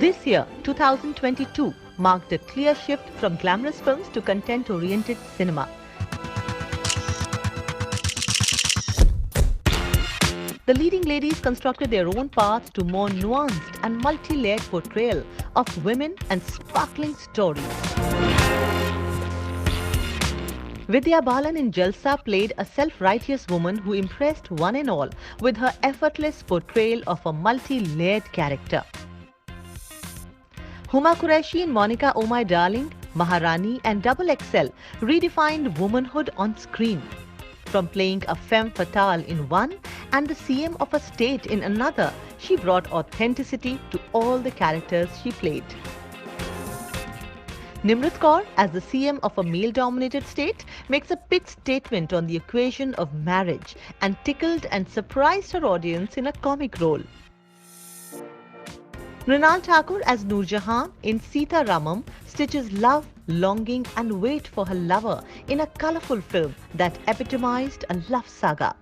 This year, 2022, marked a clear shift from glamorous films to content-oriented cinema. The leading ladies constructed their own paths to more nuanced and multi-layered portrayal of women and sparkling stories. Vidya Balan in Jalsa played a self-righteous woman who impressed one and all with her effortless portrayal of a multi-layered character. Huma Qureshi in Monica Oh My Darling, Maharani and Double XL redefined womanhood on screen. From playing a femme fatale in one and the CM of a state in another, she brought authenticity to all the characters she played. Nimrat Kaur, as the CM of a male-dominated state, makes a big statement on the equation of marriage and tickled and surprised her audience in a comic role. Mrunal Thakur as Noor Jahan in Sita Ramam stitches love, longing and wait for her lover in a colourful film that epitomized a love saga.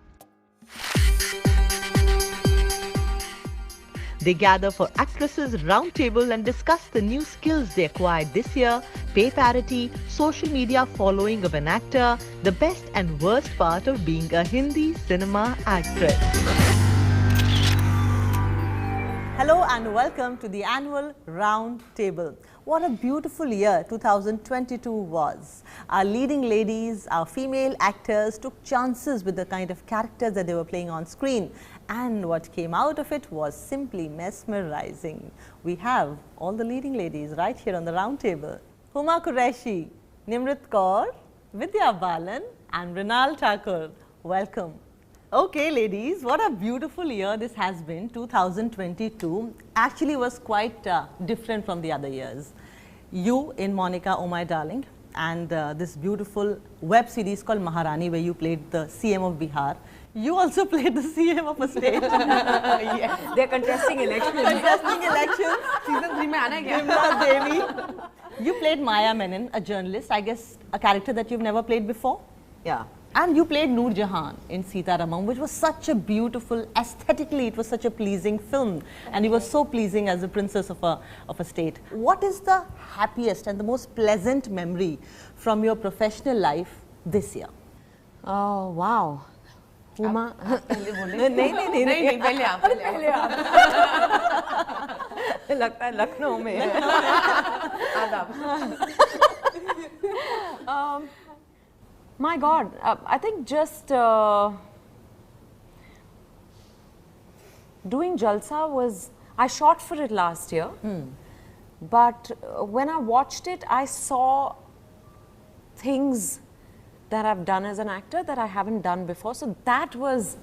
They gather for actresses' roundtable and discuss the new skills they acquired this year, pay parity, social media following of an actor, the best and worst part of being a Hindi cinema actress. Hello and welcome to the annual Roundtable. What a beautiful year 2022 was. Our leading ladies, our female actors took chances with the kind of characters that they were playing on screen. And what came out of it was simply mesmerizing. We have all the leading ladies right here on the Roundtable. Huma Qureshi, Nimrat Kaur, Vidya Balan and Mrunal Thakur. Welcome. Okay ladies, what a beautiful year this has been. 2022 actually was quite different from the other years. You in Monica Oh My Darling and this beautiful web series called Maharani where you played the CM of Bihar. You also played the CM of a state. Yes, they're contesting elections. Contesting elections. Season 3 mein aana kya? Nimrat Devi. You played Maya Menon, a journalist, I guess a character that you've never played before. Yeah. And you played Noor Jahan in Sita Ramam, which was such a beautiful, aesthetically it was such a pleasing film. And you were so pleasing as the princess of a state. What is the happiest and the most pleasant memory from your professional life this year? Oh, wow. Huma. नहीं पहले आप लगता है लखनऊ में आदाब. My God, I think just doing Jalsa was, I shot for it last year, but when I watched it, I saw things that I've done as an actor that I haven't done before. So that was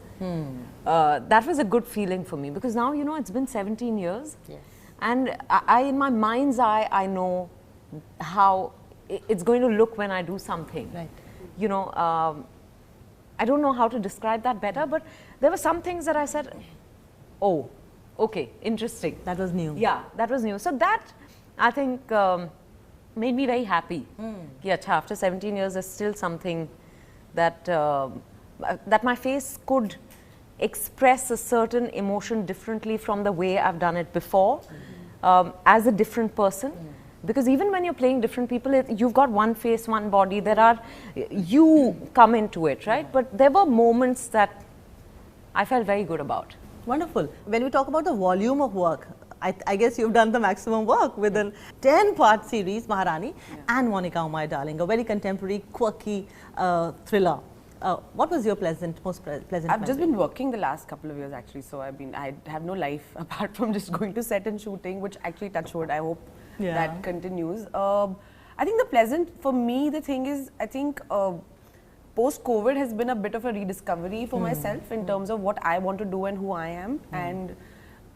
a good feeling for me because now, you know, it's been 17 years. Yes. And I in my mind's eye, I know how it's going to look when I do something. Right. You know, I don't know how to describe that better, but there were some things that I said, oh, okay, interesting. That was new. Yeah, that was new. So that, I think, made me very happy. Yeah, after 17 years, there's still something that, that my face could express a certain emotion differently from the way I've done it before, as a different person. Because even when you're playing different people, you've got one face, one body, you come into it, right? But there were moments that I felt very good about. Wonderful. When we talk about the volume of work, I guess you've done the maximum work with a 10-part series, Maharani, and Monica Oh My Darling, a very contemporary, quirky thriller. What was your most pleasant I've just been working the last couple of years actually, so I have no life apart from just going to set and shooting, which actually touch wood, I hope that continues. I think the pleasant, for me, the thing is, I think post-COVID has been a bit of a rediscovery for myself in terms of what I want to do and who I am.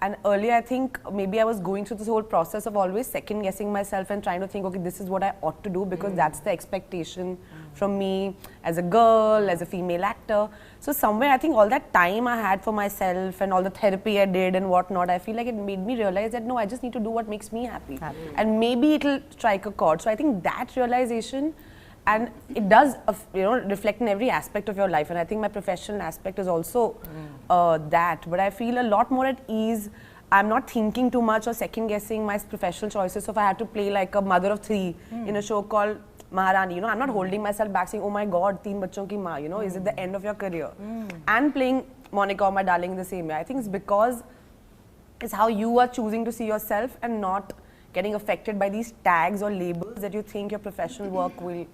And earlier, I think maybe I was going through this whole process of always second-guessing myself and trying to think, okay, this is what I ought to do because that's the expectation from me as a girl, as a female actor. So somewhere, I think all that time I had for myself and all the therapy I did and whatnot, I feel like it made me realize that, no, I just need to do what makes me happy. And maybe it'll strike a chord. So I think that realization, and it does, you know, reflect in every aspect of your life. And I think my professional aspect is also that. But I feel a lot more at ease I'm not thinking too much or second guessing my professional choices. So if I had to play like a mother of 3 in a show called Maharani, you know, I'm not holding myself back saying, oh my God, 3 bachon ki maa, you know, is it the end of your career? And playing Monica or my darling in the same way. I think it's because it's how you are choosing to see yourself and not getting affected by these tags or labels that you think your professional work will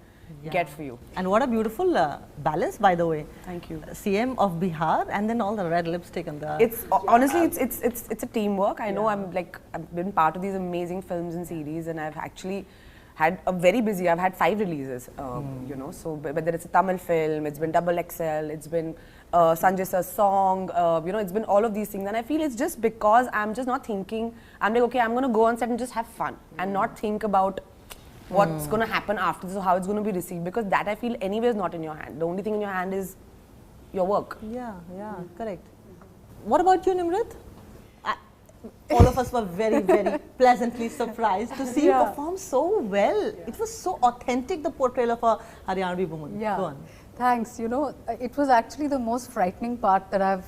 get for you. And what a beautiful balance, by the way. Thank you. CM of Bihar and then all the red lipstick and the... It's honestly, it's a teamwork. I know I've been part of these amazing films and series, and I've actually had a very busy, I've had 5 releases, you know, so whether it's a Tamil film, it's been Double XL, it's been Sanjay Sir's song, you know, it's been all of these things, and I feel it's just because I'm just not thinking, I'm like, okay, I'm going to go on set and just have fun and not think about what's going to happen after this or how it's going to be received, because that I feel anyway is not in your hand. The only thing in your hand is your work. Yeah, correct. What about you, Nimrat? All of us were very, very pleasantly surprised to see you perform so well. It was so authentic, the portrayal of a Haryanvi woman. Yeah. Go on. Thanks. You know, it was actually the most frightening part that I've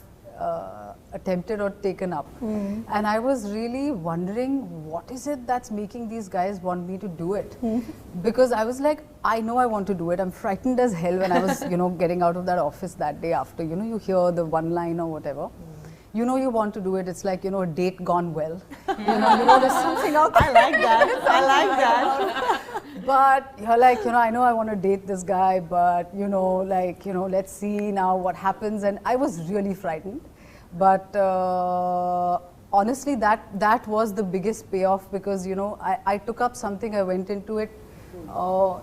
attempted or taken up. And I was really wondering, what is it that's making these guys want me to do it? Because I was like, I know I want to do it. I'm frightened as hell when I was, you know, getting out of that office that day after, you know, you hear the one line or whatever. You know you want to do it. It's like, you know, a date gone well. you know, there's something out there. I like that. I like that. But you're like, you know, I know I want to date this guy, but, you know, like, you know, let's see now what happens. And I was really frightened. But honestly, that was the biggest payoff, because, you know, I took up something, I went into it,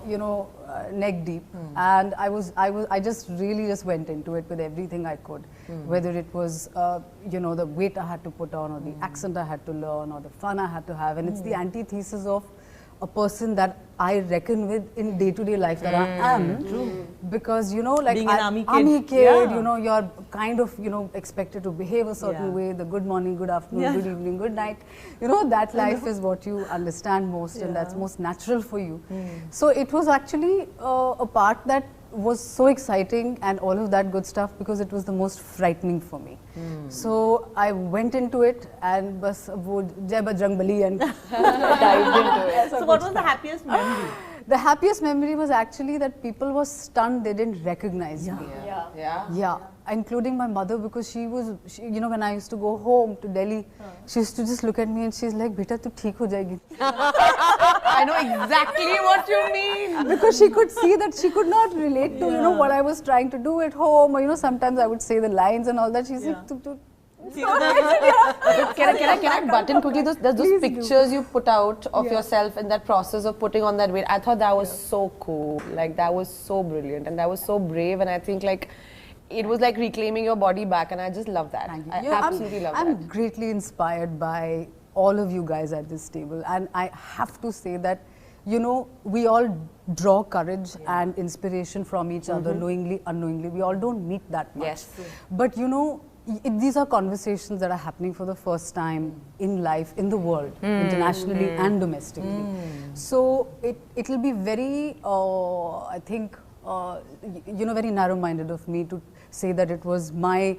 you know, neck deep, and I just really just went into it with everything I could, whether it was, you know, the weight I had to put on, or the accent I had to learn, or the fun I had to have, and it's the antithesis of a person that I reckon with in day-to-day life that I am. Because, you know, like being an army kid, you know, you're kind of, you know, expected to behave a certain way, the good morning, good afternoon, good evening, good night. You know, that life is what you understand most, and that's most natural for you. So it was actually a part that was so exciting and all of that good stuff, because it was the most frightening for me. So I went into it and bas wo jai bajrang bali and dived into it. So what was the happiest memory? The happiest memory was actually that people were stunned, they didn't recognize me. Yeah, including my mother, because she, you know, when I used to go home to Delhi, she used to just look at me and she's like, beta tu theek ho jayegi. I know exactly what you mean. Because she could see that she could not relate to, you know, what I was trying to do at home, or, you know, sometimes I would say the lines and all that. She's like, Can I butt in quickly? Those pictures you put out of yourself in that process of putting on that weight, I thought that was so cool. Like, that was so brilliant, and that was so brave, and I think, like, it was like reclaiming your body back, and I just love that. I absolutely love that. I'm greatly inspired by all of you guys at this table, and I have to say that, you know, we all draw courage and inspiration from each other, knowingly, unknowingly. We all don't meet that much. Yes. But, you know, these are conversations that are happening for the first time in life, in the world, internationally and domestically. So it will be very, I think, you know, very narrow-minded of me to say that it was my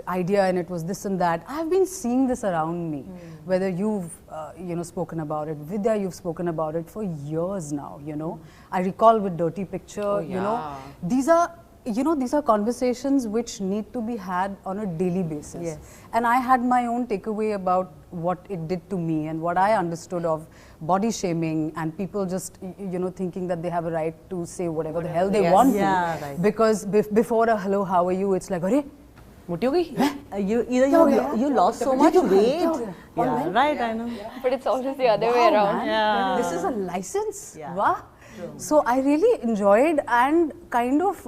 idea and it was this and that. I've been seeing this around me, whether you've, you know, spoken about it, Vidya, you've spoken about it for years now, you know. I recall with Dirty Picture, you know, these are, you know, these are conversations which need to be had on a daily basis. Yes. And I had my own takeaway about what it did to me and what I understood of body shaming and people just, you know, thinking that they have a right to say whatever the hell they want to. Right. Because before a hello, how are you, it's like, Arey, Mutti ho gayi? You lost so much weight. Yeah, right, I know. But it's always the other way around. Yeah. This is a license. Yeah. Wow. So I really enjoyed and kind of,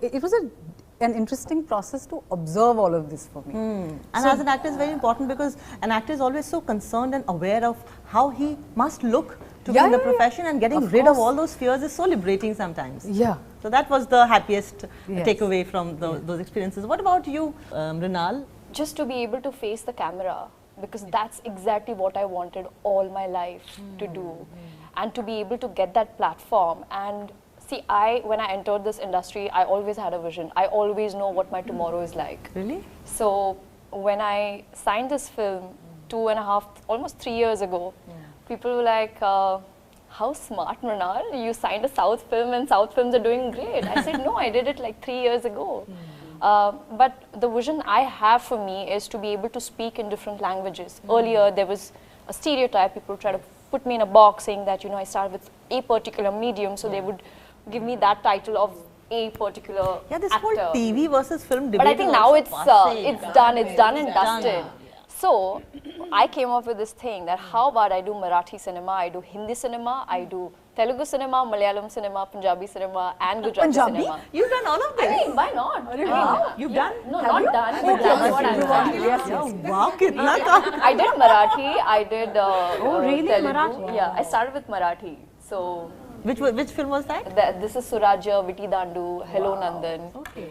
it was an interesting process to observe all of this for me. And as an actor, it's very important because an actor is always so concerned and aware of how he must look to be in the profession, and getting rid of all those fears is so liberating sometimes. Yeah. So that was the happiest takeaway from those experiences. What about you, Mrunal? Just to be able to face the camera, because that's exactly what I wanted all my life to do. And to be able to get that platform. And see, when I entered this industry, I always had a vision. I always know what my tomorrow is like. Really? So when I signed this film, 2.5, almost 3 years ago, people were like, how smart, Mrunal, you signed a South film and South films are doing great. I said, no, I did it like 3 years ago. But the vision I have for me is to be able to speak in different languages. Earlier, there was a stereotype. People try to put me in a box saying that, you know, I started with a particular medium, so they would give me that title of a particular this actor. whole TV versus film debate. But I think now it's done and dusted. So I came up with this thing that how about I do Marathi cinema, I do Hindi cinema, I do Telugu cinema, Malayalam cinema, Punjabi cinema, and Gujarati cinema. You've done all of this. I mean, why not? I mean, You've done? No, not done. But that's what I've done. Yes. Wow, kitna kam. I did Marathi. I did. Really? Telugu. Marathi? Yeah, I started with Marathi. So. Which film was that? This is Surajya, Viti Dandu, Hello Nandan. Okay.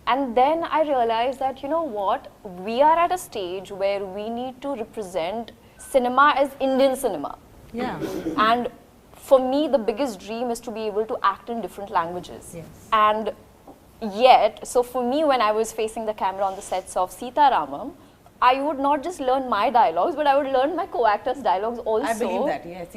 And then I realized that, you know what, we are at a stage where we need to represent cinema as Indian cinema. Yeah. And for me, the biggest dream is to be able to act in different languages. Yes. And yet, so for me, when I was facing the camera on the sets of Sita Ramam, I would not just learn my dialogues, but I would learn my co-actor's dialogues also. I believe that, yes,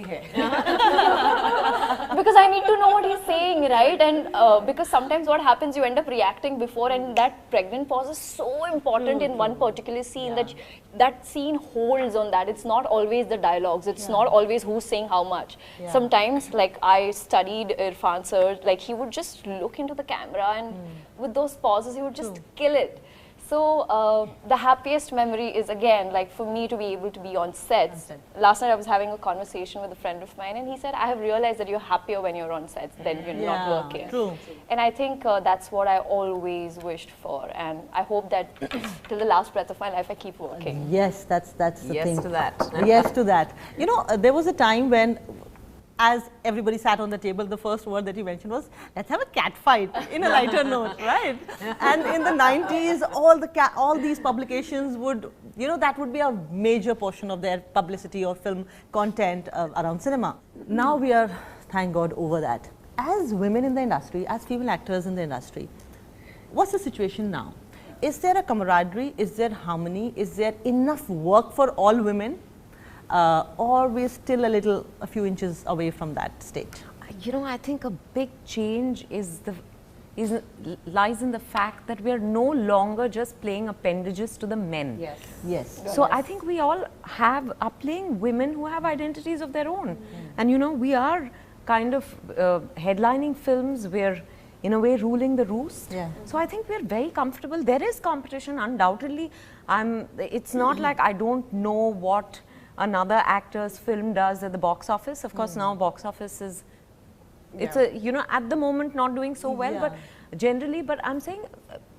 Because I need to know what he's saying, right? And because sometimes what happens, you end up reacting before, and that pregnant pause is so important in one particular scene that that scene holds on that. It's not always the dialogues. It's not always who's saying how much. Sometimes, like I studied Irfan sir, like he would just look into the camera and with those pauses, he would just kill it. So the happiest memory is again like for me to be able to be on sets. Last night I was having a conversation with a friend of mine and he said, I have realized that you're happier when you're on sets than when you're not working. True. And I think that's what I always wished for, and I hope that till the last breath of my life I keep working. Yes, that's the thing. Yes to that. Yes to that. You know, there was a time when, as everybody sat on the table, the first word that you mentioned was, let's have a cat fight in a lighter note, right? And in the 90s, all these publications would, you know, that would be a major portion of their publicity or film content around cinema. Now we are, thank God, over that. As women in the industry, as female actors in the industry, what's the situation now? Is there a camaraderie? Is there harmony? Is there enough work for all women? Or we're still a few inches away from that stage? You know, I think a big change lies in the fact that we are no longer just playing appendages to the men. Yes. Yes. So I think we all are playing women who have identities of their own. And you know, we are kind of headlining films, we're in a way ruling the roost. Yeah. So I think we're very comfortable. There is competition, undoubtedly. It's not like I don't know what another actor's film does at the box office. Of course, now box office is, it's you know, at the moment not doing so well, but generally, but I'm saying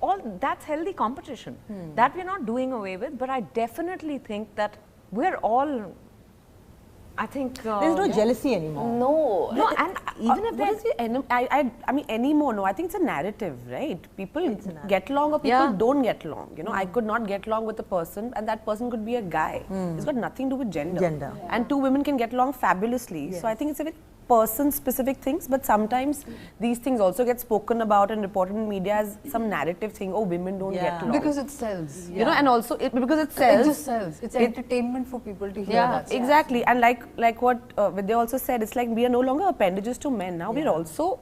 all that's healthy competition that we're not doing away with, but I definitely think that we're all, I think There's no jealousy anymore. no, and even if there's I mean anymore, no, I think it's a narrative, right? People get along or people don't get along. You know, I could not get along with a person and that person could be a guy. It's got nothing to do with gender. And two women can get along fabulously. So I think it's a very person-specific things, but sometimes these things also get spoken about and reported in media as some narrative thing, oh, women don't get along. Because it sells. You know, and also because it sells. It just sells. It's entertainment for people to hear that. Exactly. And like what Vidya also said, it's like we are no longer appendages to men. Now we're also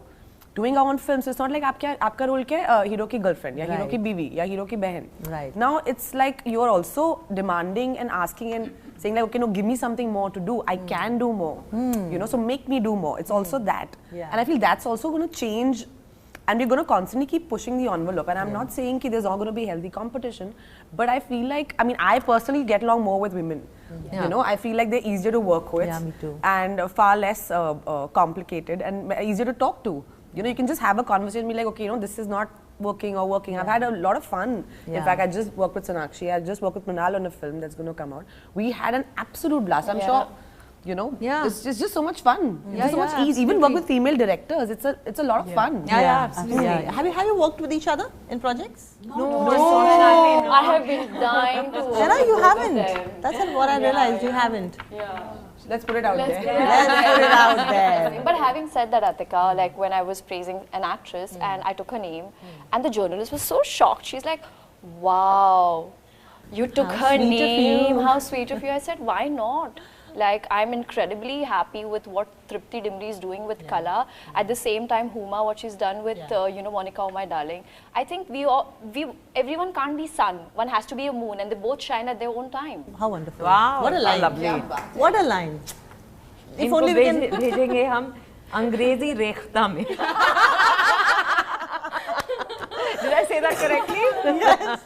doing our own films. So it's not like आपका role क्या है, hero की girlfriend या hero की बीवी या hero की बहन. Right. Now it's like you're also demanding and asking and saying like, okay, no, give me something more to do. I can do more. You know, so make me do more. It's also that. And I feel that's also going to change. And we're going to constantly keep pushing the envelope. And I'm not saying that there's not going to be healthy competition, but I feel like, I mean, I personally get along more with women. You know, I feel like they're easier to work with. Yeah, me too. And far less complicated and easier to talk to. You know, you can just have a conversation and be like, okay, you know, this is not working or working. I've had a lot of fun. In fact, I just worked with Sonakshi. I just worked with Mrunal on a film that's going to come out. We had an absolute blast. I'm sure, you know, it's just so much fun. It's so much easy. Even work with female directors. It's a lot of fun. absolutely. Have you worked with each other in projects? No. I have been dying to work Sarah, you with haven't. them. That's what I realized. You haven't. Let's put it out there. Let's put it out there. But having said that, Atika, like when I was praising an actress and I took her name and the journalist was so shocked. She's like, wow, You took How her sweet of name. you. How sweet of you. I said, why not? Like, I'm incredibly happy with what Tripti Dimri is doing with Kala. At the same time, Huma, what she's done with, you know, Monica, oh my darling. I think everyone can't be sun. One has to be a moon, and they both shine at their own time. How wonderful. Wow, What a line. lovely. What a line. If इनको only we can... भेजेंगे हम अंग्रेजी रेखता में. Did I say that correctly? Yes.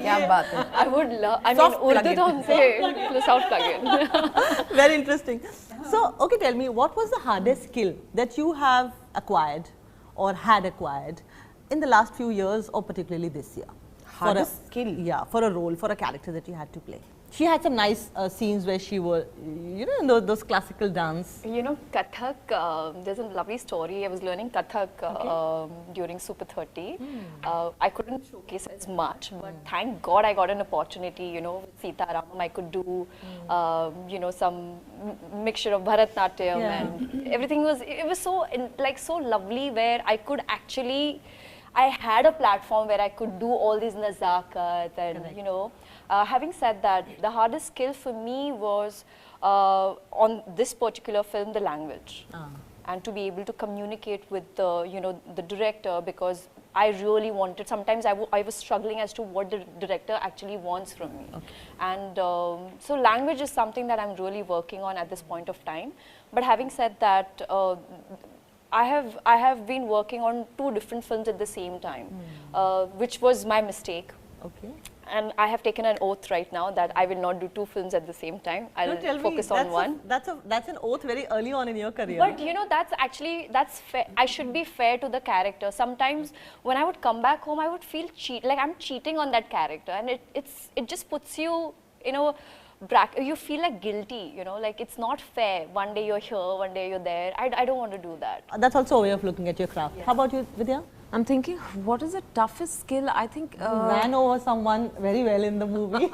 क्या बात है. I would love, I mean, Soft Urdu plug-in. to humse soft plug-in. Very interesting. So, okay, tell me, what was the hardest skill that you have acquired or had acquired in the last few years or particularly this year? Hardest skill? Yeah, for a role, for a character that you had to play. She had some nice scenes where she was, you know, in those classical dance. You know, Kathak, there's a lovely story. I was learning Kathak during Super 30. I couldn't showcase as much, but thank God I got an opportunity, you know, with Sita Ramam. I could do, you know, some mixture of Bharatnatyam and everything was, it was so, like, so lovely where I could actually, I had a platform where I could do all these nazakat and, you know. Having said that, the hardest skill for me was on this particular film, the language, and to be able to communicate with the, you know, the director, because I really wanted. Sometimes I was struggling as to what the director actually wants from me, and so language is something that I'm really working on at this point of time. But having said that, I have been working on 2 different films at the same time, which was my mistake. Okay. And I have taken an oath right now that I will not do 2 films at the same time. I'll focus on one. That's an oath very early on in your career. But you know, that's fair. I should be fair to the character. Sometimes when I would come back home, I would feel like I'm cheating on that character, and it just puts you, you know, you feel like guilty, you know, like it's not fair. One day you're here, one day you're there. I don't want to do that. That's also a way of looking at your craft. How about you, Vidya? I'm thinking, what is the toughest skill? I think... You ran over someone very well in the movie.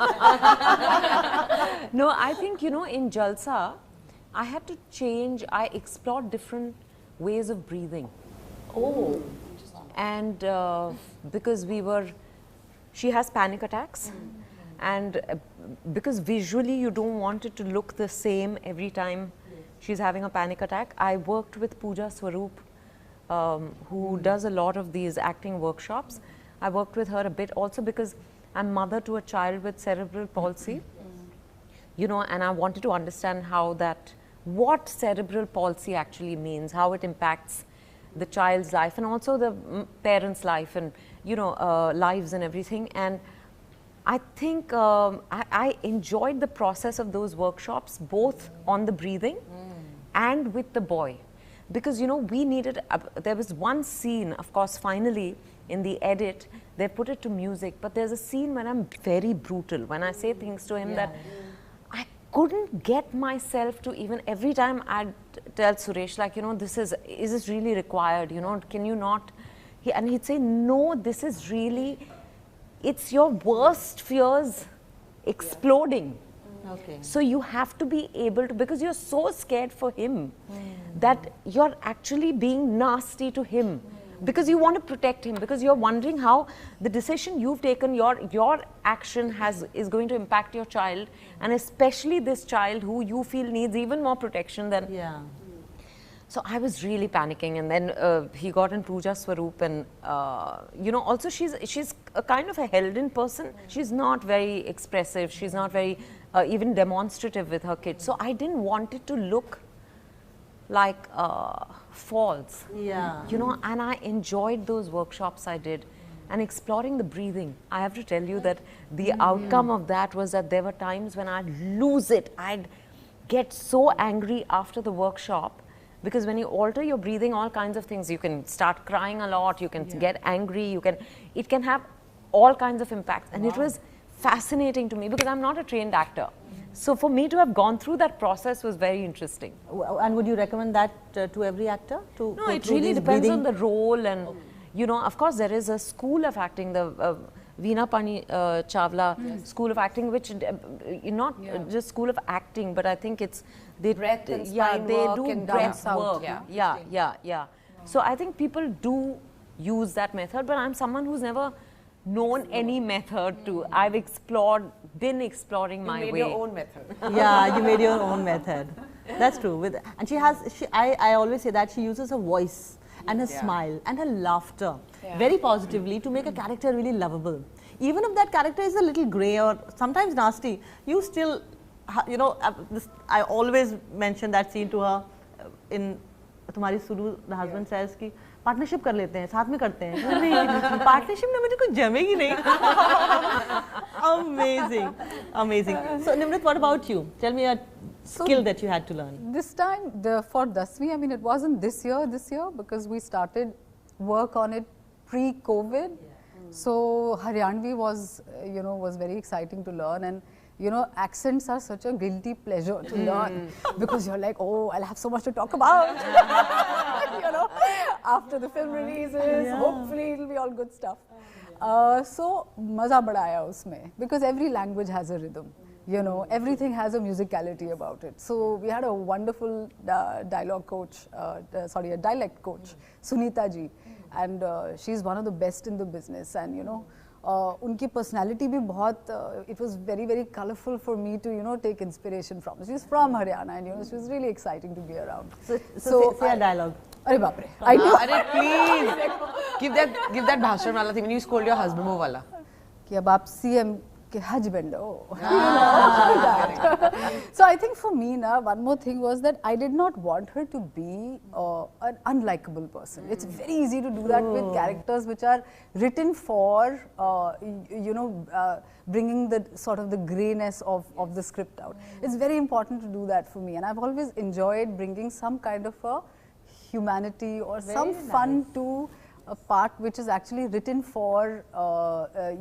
No, I think, you know, in Jalsa, I had to change, I explored different ways of breathing. Oh. And because she has panic attacks. And because visually you don't want it to look the same every time she's having a panic attack, I worked with Pooja Swaroop, who does a lot of these acting workshops. I worked with her a bit also because I'm mother to a child with cerebral palsy, you know, and I wanted to understand what cerebral palsy actually means, how it impacts the child's life and also the parents' life and, you know, lives and everything. And I think I enjoyed the process of those workshops, both on the breathing and with the boy. Because, you know, we needed, there was one scene, of course, finally, in the edit, they put it to music, but there's a scene when I'm very brutal, when I say things to him that I couldn't get myself to even, every time I'd tell Suresh, like, you know, is this really required, you know, can you not, and he'd say, no, this is really, it's your worst fears exploding. Okay. So you have to be able to, because you're so scared for him that you're actually being nasty to him because you want to protect him, because you're wondering how the decision you've taken, your action is going to impact your child, and especially this child who you feel needs even more protection than. Yeah. So I was really panicking, and then he got in Pooja Swaroop, and you know, also she's a kind of a held-in person. She's not very expressive. She's not very even demonstrative with her kids. So I didn't want it to look like false. Yeah. You know, and I enjoyed those workshops I did, and exploring the breathing. I have to tell you that the outcome of that was that there were times when I'd lose it. I'd get so angry after the workshop. Because when you alter your breathing, all kinds of things, you can start crying a lot, you can get angry, it can have all kinds of impacts. And it was fascinating to me because I'm not a trained actor. So for me to have gone through that process was very interesting. And would you recommend that to every actor? No, it really depends on the role, and you know, of course there is a school of acting, the Veena Pani Chawla School of Acting, which not just school of acting, but I think it's they breath and spine they work do and breath dance work. out. Yeah. So I think people do use that method, but I'm someone who's never known any method to. I've been exploring my way. You made your own method. Yeah, you made your own method. That's true. And I always say that she uses her voice and her smile and her laughter very positively to make a character really lovable. Even if that character is a little grey or sometimes nasty, you still, you know, I always mention that scene to her in Tumhari Suru, the husband says ki partnership कर लेते हैं, साथ में करते हैं. Partnership में मुझे कुछ जमेगी नहीं. Amazing, amazing. So Nimrat, what about you? Tell me a skill that you had to learn. This time, for Dasvi, I mean, it wasn't this year, because we started work on it pre-COVID. So Haryanvi was, you know, was very exciting to learn, and you know, accents are such a guilty pleasure to learn because you're like, oh, I'll have so much to talk about, you know, after the film releases. Hopefully, it'll be all good stuff. So maza bada aaya usme because every language has a rhythm. You know, everything has a musicality about it. So we had a wonderful dialogue coach, a dialect coach, Sunita ji, and she's one of the best in the business. And you know, unki personality bhi bahut, it was very, very colorful for me to, you know, take inspiration from. She's from Haryana, and you know, she was really exciting to be around. So say a dialogue. Arey baapre, I know. Please give that bhashan wala thing when you scold your husband wo wala. Ki ab aap CM ke husband ho. So I think for me na, one more thing was that I did not want her to be an unlikable person. It's very easy to do that with characters which are written for, you know, bringing the sort of the greyness of the script out. It's very important to do that for me, and I've always enjoyed bringing some kind of a humanity or some fun to a part which is actually written for,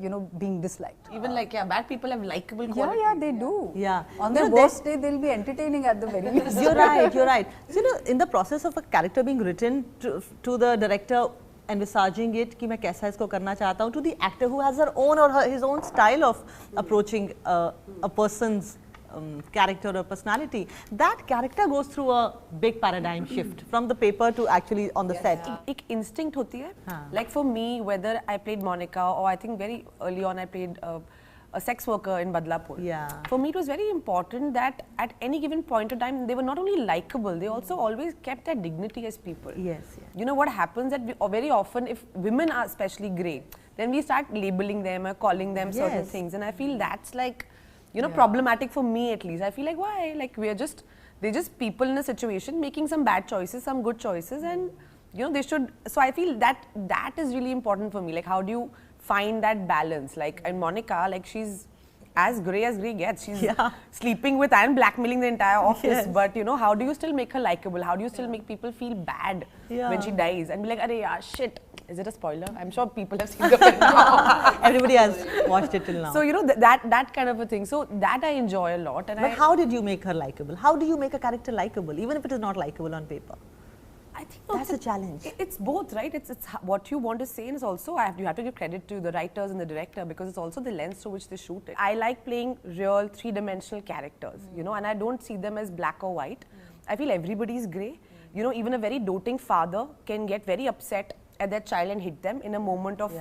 you know, being disliked. Even like, bad people have likable qualities. Yeah, they do. Yeah. On their worst day, they'll be entertaining at the very least. You're right, you're right. So, you know, in the process of a character being written to the director envisaging it, कि मैं कैसा इसको करना चाहता हूँ, to the actor who has her own or his own style of approaching a person's character or personality, that character goes through a big paradigm shift from the paper to actually on the set. एक instinct होती है. Like for me, whether I played Monica or I think very early on I played a sex worker in Badlapur. Yeah. For me, it was very important that at any given point of time, they were not only likable, they also always kept their dignity as people. Yes. You know what happens that very often, if women are especially grey, then we start labeling them or calling them certain things, and I feel that's like, you know, problematic for me at least. I feel like, why? Like they're just people in a situation making some bad choices, some good choices, and you know, they should. So I feel that is really important for me. Like, how do you find that balance? Like, and Monica, like she's as grey gets. She's sleeping with and blackmailing the entire office. But you know, how do you still make her likable? How do you still make people feel bad when she dies and be like, "Arey yaar, shit." Is it a spoiler? I'm sure people have seen the film now. Everybody has watched it till now. So you know, that kind of a thing. So that I enjoy a lot. And but how did you make her likable? How do you make a character likable, even if it is not likable on paper? I think that's a challenge. It's both, right? It's what you want to say, and it's also you have to give credit to the writers and the director because it's also the lens through which they shoot it. I like playing real three-dimensional characters, you know, and I don't see them as black or white. I feel everybody's grey. You know, even a very doting father can get very upset at their child and hit them in a moment of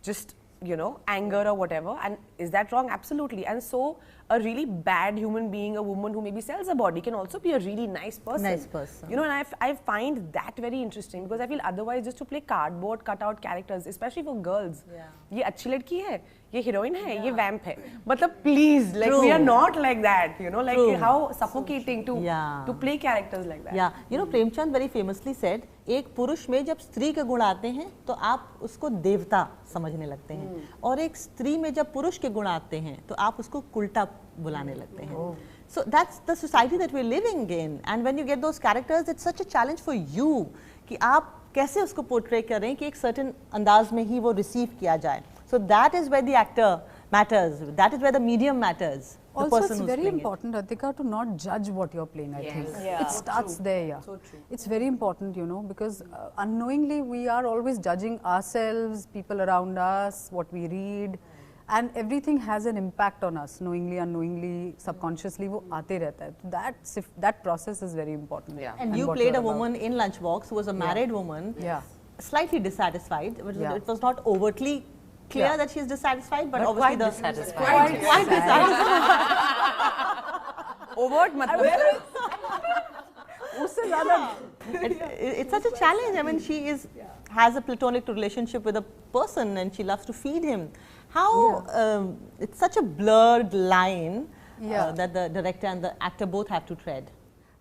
just, you know, anger or whatever. And is that wrong? Absolutely. And so a really bad human being, a woman who maybe sells a body, can also be a really nice person. Nice person. You know, and I find that very interesting because I feel otherwise just to play cardboard cutout characters, especially for girls. ये अच्छी लड़की है, ये heroine है, ये vamp है. मतलब please, like we are not like that, you know, like how suffocating to play characters like that. Yeah, you know, Premchand very famously said, एक पुरुष में जब स्त्री के गुण आते हैं तो आप उसको देवता समझने लगते हैं और एक स्त्री में जब पुरुष के गुण आते हैं तो आप उसको कुलटा बुलाने लगते हैं. So that's the society that we're living in, and when you get those characters, it's such a challenge for you कि आप कैसे उसको portray करें कि एक certain अंदाज में ही वो receive किया जाए. So that is where the actor matters. That is where the medium matters. Also, it's very important, Atika, to not judge what you're playing, I think. It starts there, So true. It's very important, you know, because unknowingly we are always judging ourselves, people around us, what we read, and everything has an impact on us, knowingly, unknowingly, subconsciously, wo aate rehta hai. That process is very important. And you played a woman in Lunchbox who was a married woman, slightly dissatisfied, but it was not overtly clear that she's dissatisfied, but quite obviously dissatisfied. Quite dissatisfied. Overt matlab. It's such a challenge. I mean, she has a platonic relationship with a person and she loves to feed him. How it's such a blurred line that the director and the actor both have to tread.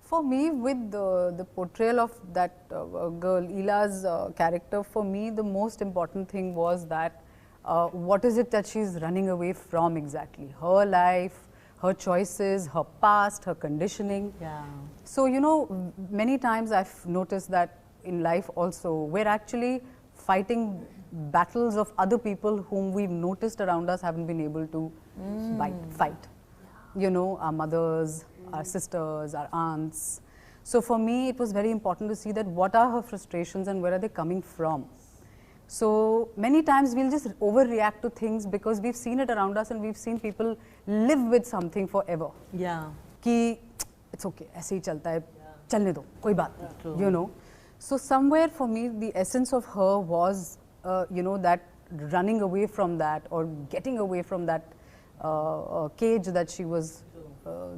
For me, with the portrayal of that girl, Ila's character, for me the most important thing was that what is it that she's running away from exactly? Her life, her choices, her past, her conditioning. Yeah. So, you know, many times I've noticed that in life also, we're actually fighting battles of other people whom we've noticed around us haven't been able to fight. You know, our mothers, our sisters, our aunts. So for me, it was very important to see that what are her frustrations and where are they coming from. So many times we'll just overreact to things because we've seen it around us and we've seen people live with something forever. Yeah. Ki it's okay, ऐसे ही चलता है, चलने दो, कोई बात नहीं, you know. So somewhere for me, the essence of her was, you know, that running away from that or getting away from that cage that she was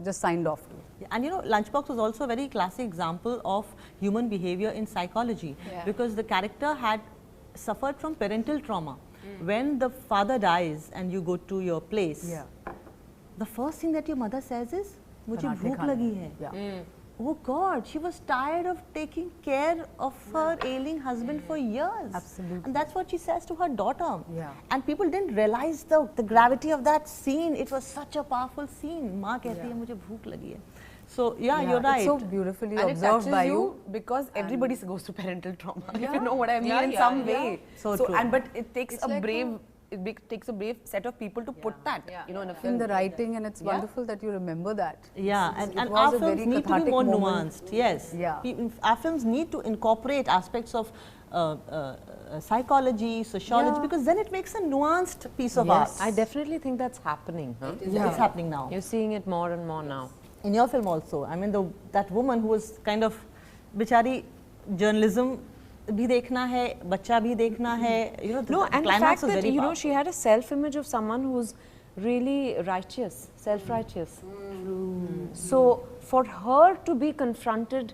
just signed off to. Yeah, and you know, Lunchbox was also a very classic example of human behavior in psychology because the character had suffered from parental trauma. When the father dies and you go to your place, the first thing that your mother says is, "Mujhe bhook lagi hai." Oh God, she was tired of taking care of her ailing husband for years. Absolutely. And that's what she says to her daughter. Yeah. And people didn't realize the gravity of that scene. It was such a powerful scene. Maa kehti hai, mujhe bhook lagi hai. So yeah, you're right. It's so beautifully And it observed touches by you because everybody goes to parental trauma, if you know what I mean, in some way. So true. But it takes takes a brave set of people to put that, you know, in a film. in the writing, and it's wonderful that you remember that. Yeah, and was our a very films need to be cathartic more moment. nuanced. Yes, Yeah. Our films need to incorporate aspects of psychology, sociology, because then it makes a nuanced piece of art. I definitely think that's happening. Huh? It's happening now. You're seeing it more and more now. In your film also, I mean, that woman who was kind of, bichari, journalism bhi dekhna hai, bacha bhi dekhna hai, you know, No, the and the climax fact was that, very you know, powerful. she had a self-image of someone who's really righteous, self-righteous. So, for her to be confronted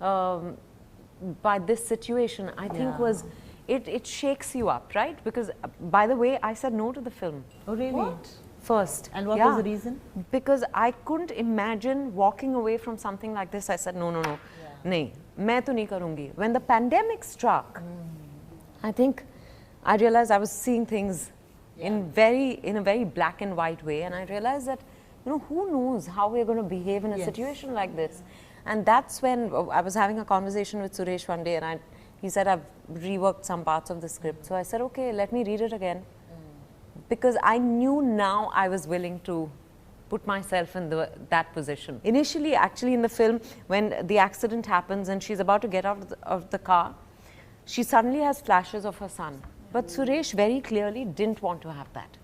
by this situation, I think was, it shakes you up, right? Because, by the way, I said no to the film. Oh really? First. And what was the reason? Because I couldn't imagine walking away from something like this. I said, no. Nahi, main to nahi karungi. When the pandemic struck, I think I realized I was seeing things in a very black and white way, and I realized that, you know, who knows how we're going to behave in a situation like this. And that's when I was having a conversation with Suresh one day, and he said, I've reworked some parts of the script. So I said, okay, let me read it again. Because I knew now I was willing to put myself in that position. Initially, actually in the film, when the accident happens and she's about to get out of the car, she suddenly has flashes of her son. But Suresh very clearly didn't want to have that.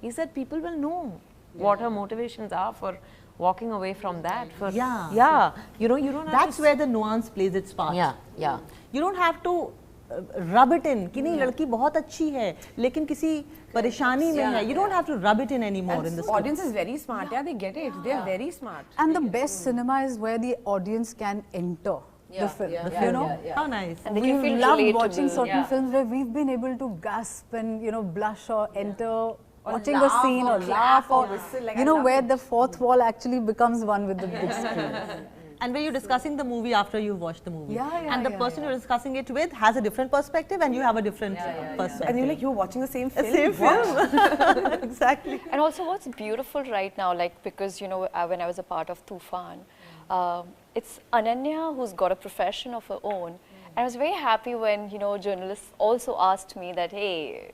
He said people will know what her motivations are for walking away from that. You know, you don't have That's where the nuance plays its part. Yeah. You don't have to rub it in कि नहीं लड़की बहुत अच्छी है लेकिन किसी परेशानी में है. You don't have to rub it in anymore in the script. Audience is very smart. Yeah, they get it. They are very smart. And the best cinema is where the audience can enter the film. You know, How nice. And they we can feel love relatable. watching certain films where we've been able to gasp and, you know, blush or enter watching a scene or laugh or whistle, like you know, where the fourth wall actually becomes one with the big screen. And where you're discussing the movie after you've watched the movie. And the person you're discussing it with has a different perspective and you have a different perspective. And you're like, you're watching the same film. Same film. Exactly. And also what's beautiful right now, like, because, you know, when I was a part of Tufan, it's Ananya who's got a profession of her own. And I was very happy when, you know, journalists also asked me that, hey,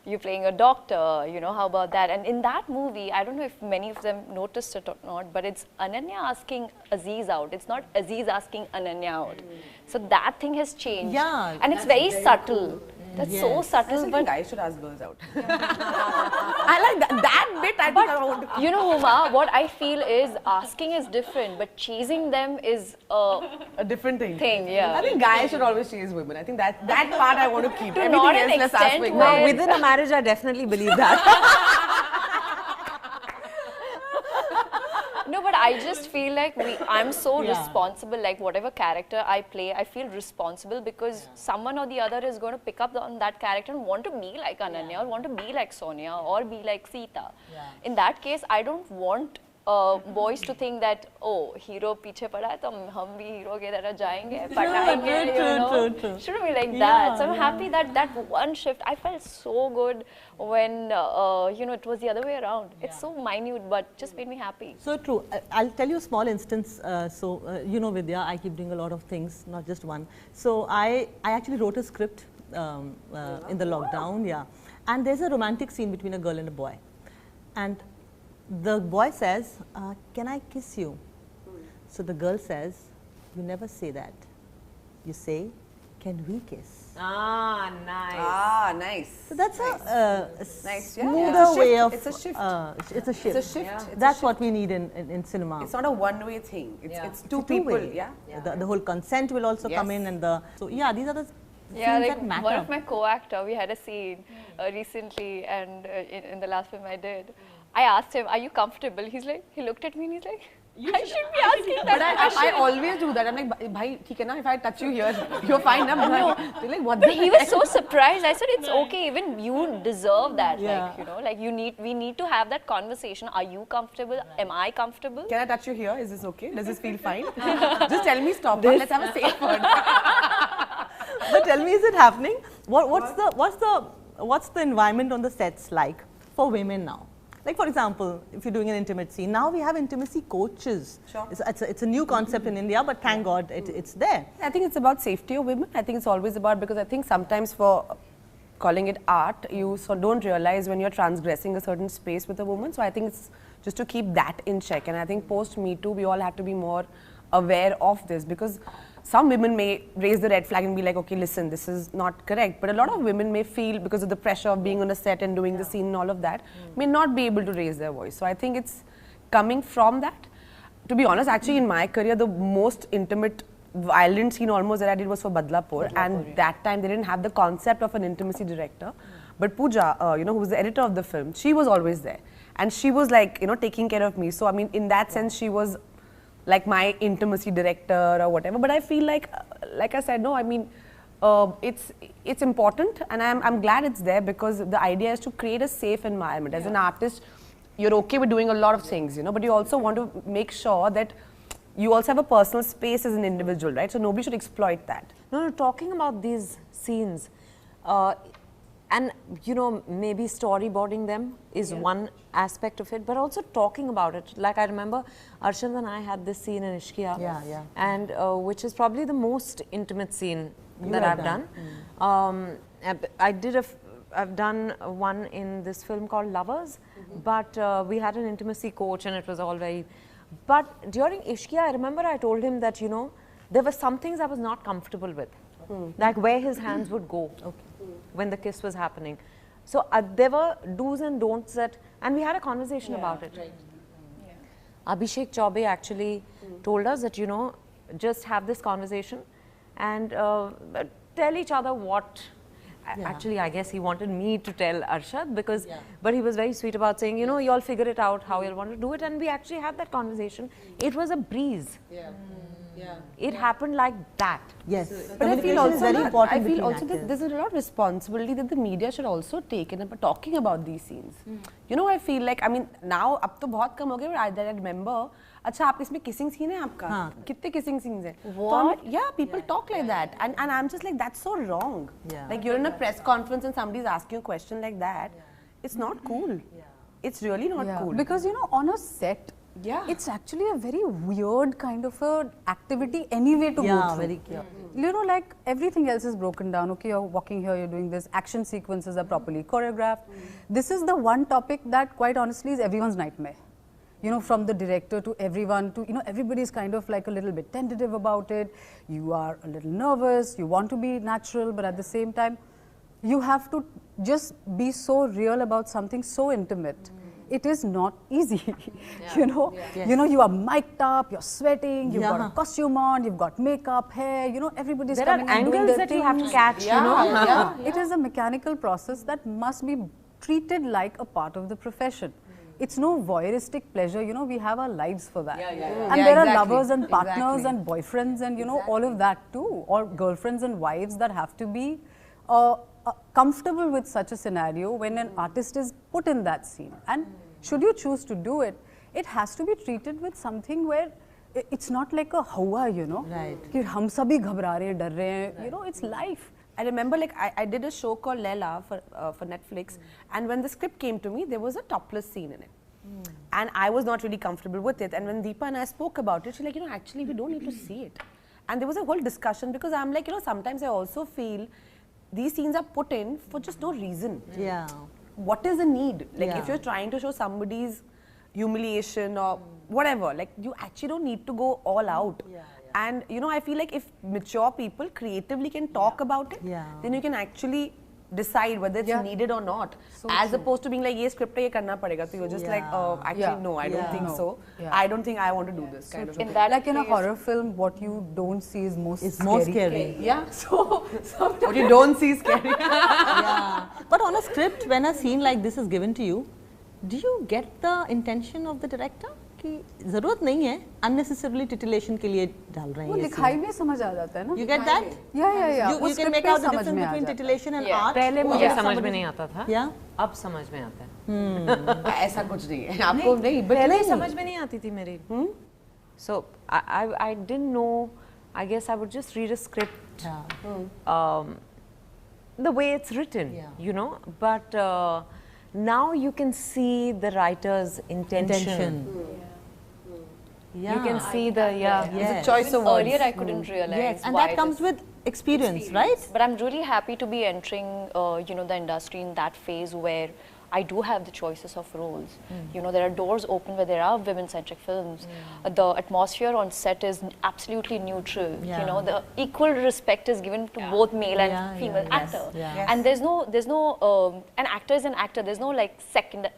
you're playing a doctor, you know, how about that? And in that movie, I don't know if many of them noticed it or not, but it's Ananya asking Aziz out. It's not Aziz asking Ananya out. So that thing has changed. Yeah, And it's very subtle. That's so subtle, but guys should ask girls out. I like that bit. I think I want to. You know, Huma, what I feel is asking is different, but chasing them is A different thing. Yeah. I think guys should always chase women. I think that part I want to keep. To Everything not else, an let's ask extent women. where- Within a marriage, I definitely believe that. No, but I just feel like I'm so responsible, like whatever character I play, I feel responsible because someone or the other is going to pick up on that character and want to be like Ananya or want to be like Sonia or be like Sita. In that case, I don't want boys to think that, oh, hero piche pada hai, to hum bhi hero ke tarah jayenge, patayenge, you know. Shouldn't be like that. So I'm happy that one shift, I felt so good when, you know, it was the other way around. It's so minute, but just made me happy. So true. I'll tell you a small instance. You know, Vidya, I keep doing a lot of things, not just one. So I actually wrote a script in the lockdown, and there's a romantic scene between a girl and a boy. And the boy says, can I kiss you? So the girl says, you never say that. You say, can we kiss? Ah, nice. Ah, nice. So that's a Nice, smoother way of... It's a shift. It's a shift. It's a shift. It's That's what we need in cinema. It's not a one-way thing. It's two It's a people. two-way. Yeah. The whole consent will also come in, and so these are the Yeah, things like that matter. one of my co-actor, we had a scene recently, and in the last film I did, I asked him, "Are you comfortable?" He's like, he looked at me and he's like, "I should be asking that." But I always do that. I'm like, bhai, theek hai na, if I touch you here, you're fine. No. They're like, what the He was so surprised. I said, "It's okay. Even you deserve that. Yeah. Like, you know, like we need to have that conversation. Are you comfortable? Am I comfortable?" Can I touch you here? Is this okay? Does this feel fine? Just tell me stop. Let's have a safe word. But tell me, is it happening? What's the environment on the sets like for women now? Like, for example, if you're doing an intimate scene, now we have intimacy coaches. Sure. It's a new concept in India, but thank God it's there. I think it's about safety of women. I think it's always about, because I think sometimes for calling it art, you don't realize when you're transgressing a certain space with a woman. So I think it's just to keep that in check. And I think post Me Too, we all have to be more aware of this, because some women may raise the red flag and be like, okay, listen, this is not correct. But a lot of women may feel, because of the pressure of being on a set and doing the scene and all of that, may not be able to raise their voice. So I think it's coming from that. To be honest, actually in my career, the most intimate violent scene almost that I did was for Badlapur, and that time they didn't have the concept of an intimacy director. But Pooja, you know, who was the editor of the film, she was always there. And she was like, you know, taking care of me. So I mean, in that sense, she was like my intimacy director or whatever. But I feel like I said, no, I mean, it's important, and I'm glad it's there, because the idea is to create a safe environment. As an artist, you're okay with doing a lot of things, you know, but you also want to make sure that you also have a personal space as an individual, right? So nobody should exploit that. No, talking about these scenes, and you know, maybe storyboarding them is one aspect of it, but also talking about it. Like I remember Arshad and I had this scene in Ishqiya, and which is probably the most intimate scene that I've done. I've done one in this film called Lovers, but we had an intimacy coach, and it was all very. But during Ishqiya, I remember I told him that, you know, there were some things I was not comfortable with, like where his hands would go when the kiss was happening. So there were do's and don'ts that, and we had a conversation about it. Right. Abhishek Chaubey actually told us that, you know, just have this conversation and tell each other what. Actually, I guess he wanted me to tell Arshad, because, but he was very sweet about saying, you know, you all figure it out how you'll want to do it, and we actually had that conversation. It was a breeze. It happened like that. Yes, but I feel also very important. I feel also that there's a lot of responsibility that the media should also take in about talking about these scenes. You know, I feel like, I mean, now अब तो बहुत कम हो गया, but I remember, अच्छा आप इसमें kissing scene है आपका? कितने kissing scenes हैं? What? Yeah, people talk like that, and I'm just like, that's so wrong. Like you're in a press conference and somebody's asking you a question like that. It's not cool. It's really not cool. Because, you know, on a set, it's actually a very weird kind of a activity anyway to go through. Very clear. You know, like everything else is broken down. Okay, you're walking here, you're doing this. Action sequences are properly choreographed. This is the one topic that, quite honestly, is everyone's nightmare. You know, from the director to everyone to, you know, everybody's kind of like a little bit tentative about it. You are a little nervous. You want to be natural, but at the same time, you have to just be so real about something so intimate. It is not easy, you know. Yes. You know, you are mic'd up, you're sweating, you've got a costume on, you've got makeup, hair, you know, everybody's coming and doing their that thing. you have to catch, you know. It is a mechanical process that must be treated like a part of the profession. It's no voyeuristic pleasure, you know, we have our lives for that. And there are lovers and partners and boyfriends and, you know, all of that too. Or girlfriends and wives that have to be comfortable with such a scenario when an artist is put in that scene. And should you choose to do it, it has to be treated with something where it's not like a hawa, you know. Ki hum sabhi ghabra rahe hain, dar rahe hain. You know, it's life. I remember, like, I did a show called Leila for Netflix, and when the script came to me, there was a topless scene in it. And I was not really comfortable with it. And when Deepa and I spoke about it, she's like, you know, actually, we don't need to see it. And there was a whole discussion because I'm like, you know, sometimes I also feel these scenes are put in for just no reason. Yeah. What is the need? Like, if you're trying to show somebody's humiliation or whatever, like, you actually don't need to go all out. And, you know, I feel like if mature people creatively can talk about it, then you can actually decide whether it's needed or not. So as opposed to being like, ye script ye karna padega. So you're just like, actually, no, I don't think so. I don't think I want to do this kind of thing. Like in a horror film, what you don't see is most scary. Yeah. So what you don't see is scary. But on a script, when a scene like this is given to you, do you get the intention of the director? कि जरूरत नहीं है unnecessarily titillation के लिए डाल रहे हैं वो लिखाई में समझ आ जाता है ना you get that yeah you can make out the difference between titillation and art पहले मुझे समझ में नहीं आता था अब समझ में आता है ऐसा कुछ नहीं है आपको नहीं पहले समझ में नहीं आती थी मेरी so I didn't know I guess I would just read a script the way it's written you know but now you can see the writer's intention. You can see the it's a choice of words. Earlier I couldn't realize and that comes with experience, right? But I'm really happy to be entering you know the industry in that phase where I do have the choices of roles. You know, there are doors open where there are women-centric films. The atmosphere on set is absolutely neutral. You know, the equal respect is given to both male and female actor. And there's no an actor is an actor. There's no like second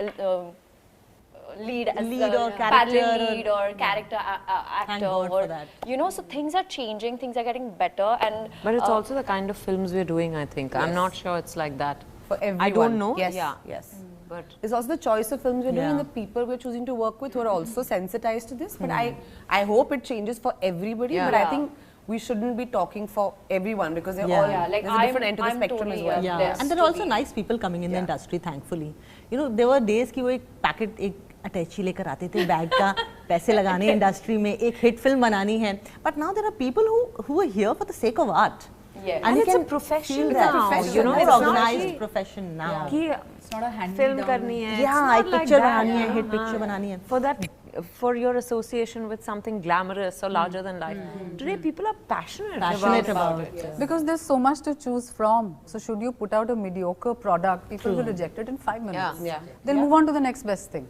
lead or character lead or character actor or you know. So things are changing. Things are getting better. And but it's also the kind of films we're doing. I think I'm not sure it's like that. For everyone. I don't know. Yes. But it's also the choice of films we're doing and the people we're choosing to work with who are also sensitized to this. But I hope it changes for everybody. But I think we shouldn't be talking for everyone because they're all like there's a different end to the spectrum totally as well. And there are also nice people coming in the industry, thankfully. You know, there were days कि वो एक packet एक अटैची लेकर आते थे bag का पैसे लगाने इंडस्ट्री में एक हिट फिल्म बनानी है. But now there are people who are here for the sake of art. And it's a profession now, you know, it's an organized profession now. It's not a hand film करनी है, एक picture बनानी है, hit picture बनानी है. For that, for your association with something glamorous or larger than life. Today people are passionate about it. Because there's so much to choose from. So should you put out a mediocre product, people will reject it in 5 minutes. Then move on to the next best thing.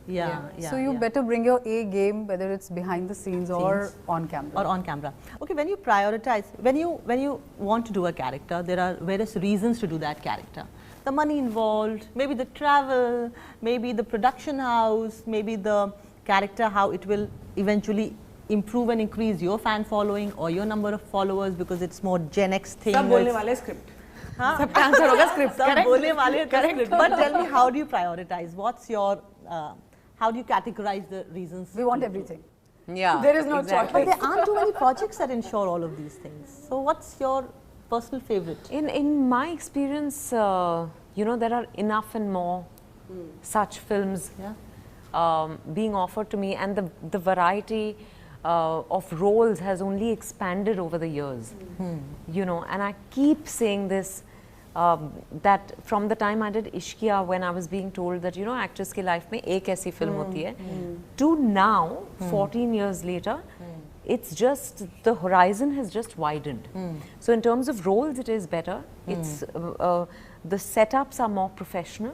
So you better bring your A game, whether it's behind the scenes or on camera. Okay, when you prioritize, when you want to do a character, there are various reasons to do that character. The money involved, maybe the travel, maybe the production house, maybe the character, how it will eventually improve and increase your fan following or your number of followers because it's more Gen X thing. सब बोलने वाले script. सबका answer होगा script. सब बोलने वाले script. But tell me, how do you prioritize? What's your, how do you categorize the reasons? We want everything. There is no choice. But there aren't too many projects that ensure all of these things. So what's your personal favorite? In my experience, you know, there are enough and more such films being offered to me, and the variety of roles has only expanded over the years. You know, and I keep saying this, that from the time I did Ishqiya, when I was being told that, you know, actress ki life mein ek aisi film hoti hai, to now, 14 years later, it's just, the horizon has just widened. So in terms of roles, it is better. It's, the setups are more professional.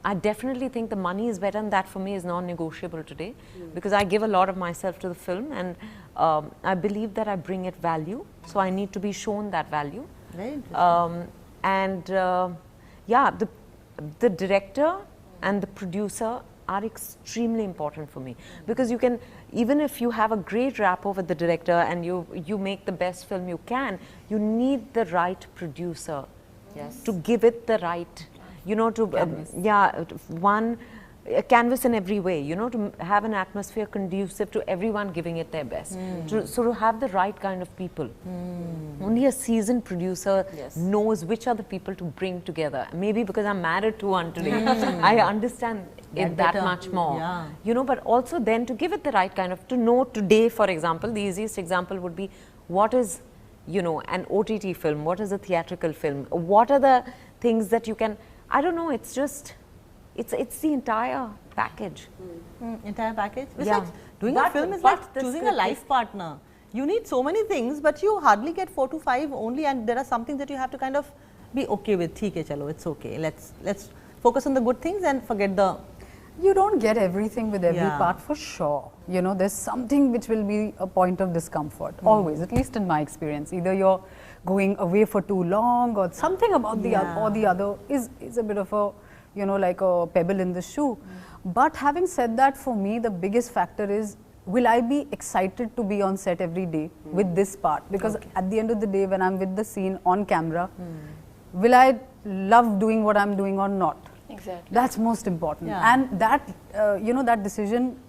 I definitely think the money is better, and that for me is non-negotiable today because I give a lot of myself to the film, and I believe that I bring it value, so I need to be shown that value. And yeah, the director and the producer are extremely important for me, because you can, even if you have a great rapport with the director and you make the best film you can, you need the right producer to give it the right, you know, to a canvas in every way, you know, to have an atmosphere conducive to everyone giving it their best. To have the right kind of people. Only a seasoned producer knows which are the people to bring together. Maybe because I'm married to one today, I understand it that much more. You know, but also then to give it the right kind of, to know today, for example, the easiest example would be what is, you know, an OTT film, what is a theatrical film, what are the things that you can, I don't know, it's just, it's the entire package. Entire package? It's like doing a film is like choosing a life partner. You need so many things, but you hardly get 4 to 5 only, and there are some things that you have to kind of be okay with. Theek hai, chalo, it's okay. Let's focus on the good things and forget the... You don't get everything with every part for sure. You know, there's something which will be a point of discomfort, always, at least in my experience. Either you're going away for too long, or something about the other is a bit of a, you know, like a pebble in the shoe. But having said that, for me, the biggest factor is, will I be excited to be on set every day with this part? Because at the end of the day, when I'm with the scene on camera, will I love doing what I'm doing or not? Exactly. That's most important. And that, you know, that decision,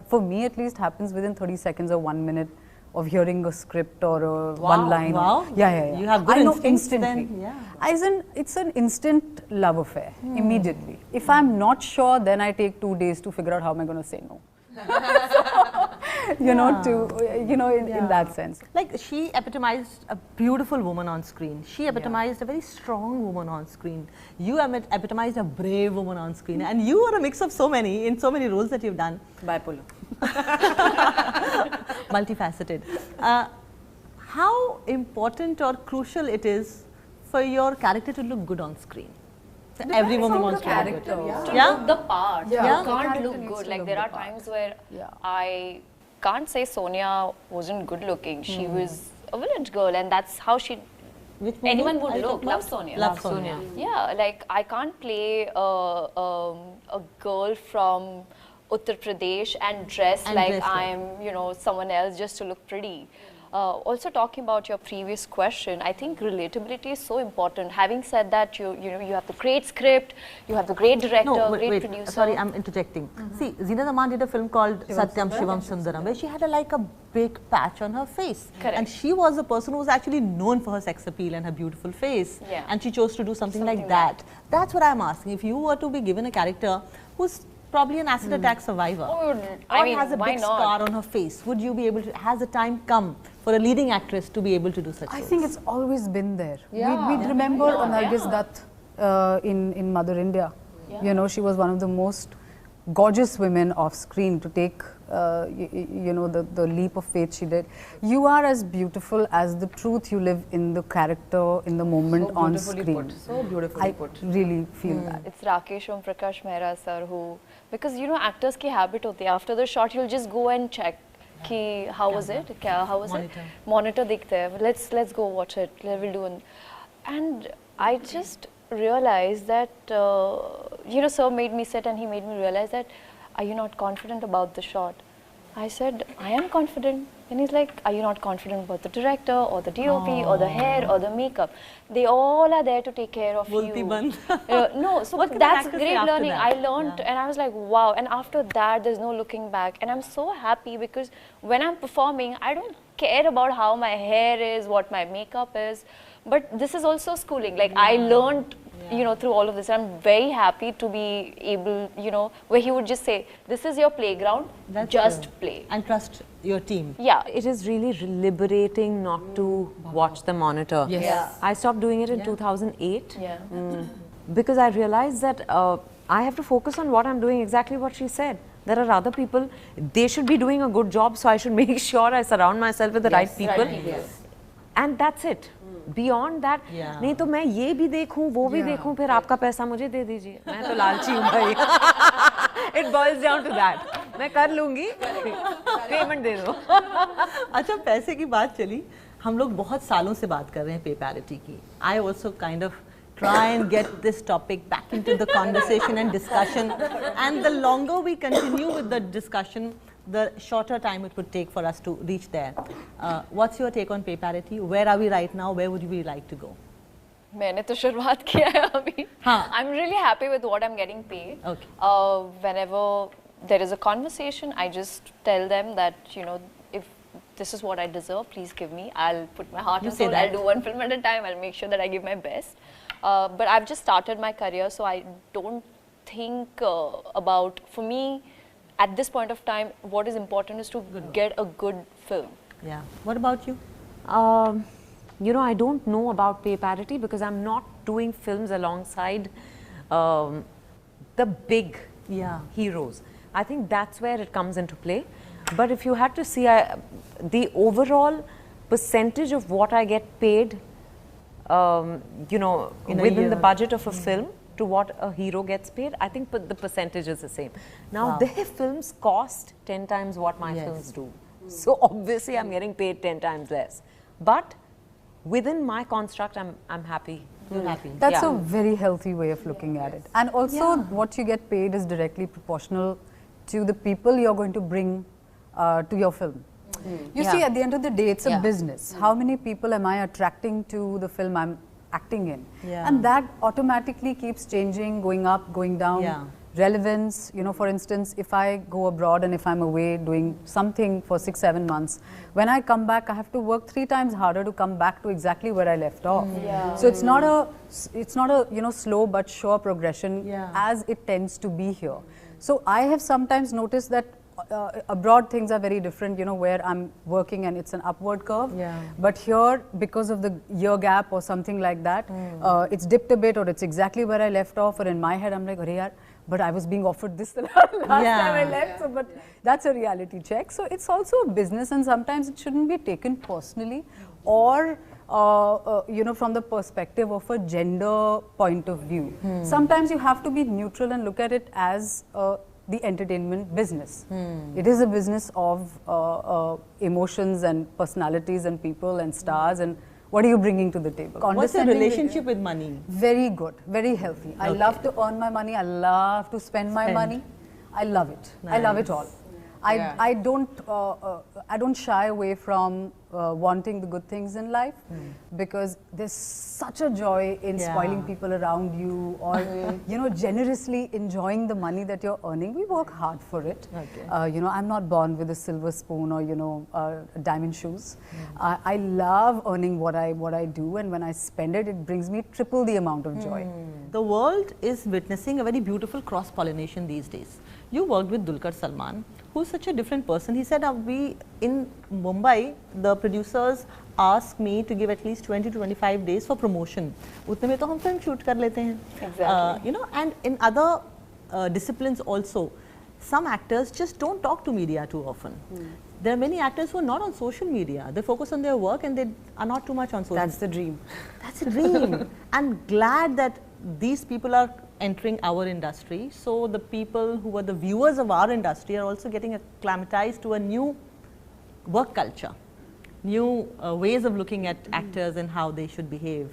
for me at least, happens within 30 seconds or 1 minute of hearing a script or a one line. You have good instincts instantly. It's an instant love affair, immediately. If I'm not sure, then I take 2 days to figure out how am I going to say no. You know, in that sense. Like, she epitomized a beautiful woman on screen. She epitomized a very strong woman on screen. You epitomized a brave woman on screen. And you are a mix of so many, in so many roles that you've done. Bipolar. Multifaceted. How important or crucial it is for your character to look good on screen? Every woman wants to look good. To look the part. You can't look good. Like, there are times where I can't say Sonia wasn't good looking. She was a village girl, and that's how anyone would look. Love Sonia. Love Sonia. Yeah, like, I can't play a girl from Uttar Pradesh and dress like I'm, you know, someone else just to look pretty. Also, talking about your previous question, I think relatability is so important. Having said that, you know, you have the great script, you have the great director, great producer. Sorry, I'm interjecting. See, Zina Zaman did a film called Satyam Shivam Sundaram, where she had a big patch on her face. Correct. And she was a person who was actually known for her sex appeal and her beautiful face. And she chose to do something like that. That's what I'm asking. If you were to be given a character who's probably an acid attack survivor, or has a big scar on her face, would you be able to, has the time come for a leading actress to be able to do such roles? I think it's always been there. We'd remember Nargis Dutt in Mother India. You know, she was one of the most gorgeous women off screen to take, you know, the leap of faith she did. You are as beautiful as the truth you live in the character, in the moment on screen. So beautifully put. I really feel that. It's Rakesh Om Prakash Mehra sir who, because you know, actors ki habit hoti hai. After the shot, you'll just go and check ki how was it? How was it? Monitor dikhte hai. Let's go watch it. We'll do. And I just realized that, you know, sir made me sit and he made me realize that, are you not confident about the shot? I said, I am confident. And he's like, are you not confident about the director or the DOP or the hair or the makeup? They all are there to take care of you. No, so that's great learning. I learned and I was like, wow. And after that, there's no looking back. And I'm so happy because when I'm performing, I don't care about how my hair is, what my makeup is. But this is also schooling. Like, I learned, you know, through all of this. I'm very happy to be able, you know, where he would just say, this is your playground, just play. And trust your team. Yeah. It is really liberating not to watch the monitor. I stopped doing it in 2008 because I realized that I have to focus on what I'm doing, exactly what she said. There are other people, they should be doing a good job, so I should make sure I surround myself with the right people. And that's it. Beyond that, नहीं तो मैं ये भी देखूं, वो भी देखूं, फिर आपका पैसा मुझे दे दीजिए. मैं तो लालची हूँ भाई. It boils down to that. मैं कर लूँगी, पेमेंट दे दो. अच्छा, पैसे की बात चली. हम लोग बहुत सालों से बात कर रहे हैं पे पैरिटी की. I also kind of try and get this topic back into the conversation and discussion. And the longer we continue with the discussion, the shorter time it would take for us to reach there. What's your take on pay parity? Where are we right now? Where would we like to go? मैंने तो शुरुआत किया है अभी. I'm really happy with what I'm getting paid. Okay. Whenever there is a conversation, I just tell them that, you know, if this is what I deserve, please give me. I'll put my heart and soul. I'll do one film at a time. I'll make sure that I give my best. But I've just started my career, so I don't think about, for me, at this point of time, what is important is to get a good film. Yeah. What about you? You know, I don't know about pay parity because I'm not doing films alongside the big heroes. I think that's where it comes into play. But if you had to see the overall percentage of what I get paid, you know, within the budget of a film to what a hero gets paid, I think the percentage is the same. Now, their films cost 10 times what my films do. So obviously, I'm getting paid 10 times less. But within my construct, I'm happy. You're happy. That's a very healthy way of looking at it. And also, what you get paid is directly proportional to the people you're going to bring to your film. You see, at the end of the day, it's a business. How many people am I attracting to the film I'm acting in? And that automatically keeps changing, going up, going down. Relevance, you know, for instance, if I go abroad and if I'm away doing something for 6-7 months, when I come back, I have to work 3 times harder to come back to exactly where I left off. So it's not a you know, slow but sure progression as it tends to be here. So I have sometimes noticed that abroad things are very different, you know, where I'm working and it's an upward curve. But here, because of the year gap or something like that, it's dipped a bit or it's exactly where I left off, or in my head I'm like, "Arey yaar, but I was being offered this the last time I left." So, but that's a reality check. So it's also a business, and sometimes it shouldn't be taken personally or you know, from the perspective of a gender point of view. Sometimes you have to be neutral and look at it as the entertainment business. It is a business of emotions and personalities and people and stars, and what are you bringing to the table? What's the relationship with money? Very good, very healthy. I love to earn my money. I love to spend my money. I love it. I love it all. I don't shy away from wanting the good things in life because there's such a joy in spoiling people around you, or you know, generously enjoying the money that you're earning. We work hard for it. You know, I'm not born with a silver spoon or, you know, diamond shoes. I love earning what I do, and when I spend it, it brings me triple the amount of joy. The world is witnessing a very beautiful cross-pollination these days. You worked with Dulquer Salman, who's such a different person. He said, we in Mumbai, the producers ask me to give at least 20 to 25 days for promotion. Utne mein to hum film shoot kar lete hain. Exactly. You know, and in other disciplines also, some actors just don't talk to media too often. There are many actors who are not on social media. They focus on their work and they are not too much on social media. That's the dream. That's a dream. I'm glad that these people are entering our industry, so the people who are the viewers of our industry are also getting acclimatized to a new work culture, new ways of looking at actors and how they should behave.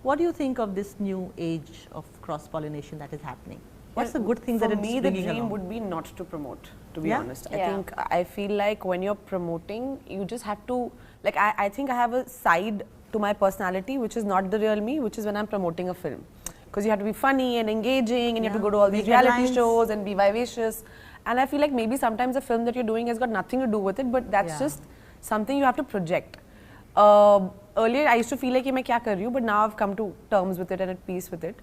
What do you think of this new age of cross-pollination that is happening? What's the good thing that it's bringing along? For me, the dream would be not to promote, to be honest. I feel like when you're promoting, you just have to, like, I think I have a side to my personality which is not the real me, which is when I'm promoting a film. Because you have to be funny and engaging, and you have to go to all these reality shows and be vivacious. And I feel like maybe sometimes a film that you're doing has got nothing to do with it, but that's just something you have to project. Earlier, I used to feel like, मैं क्या कर रही हूँ, but now I've come to terms with it and at peace with it.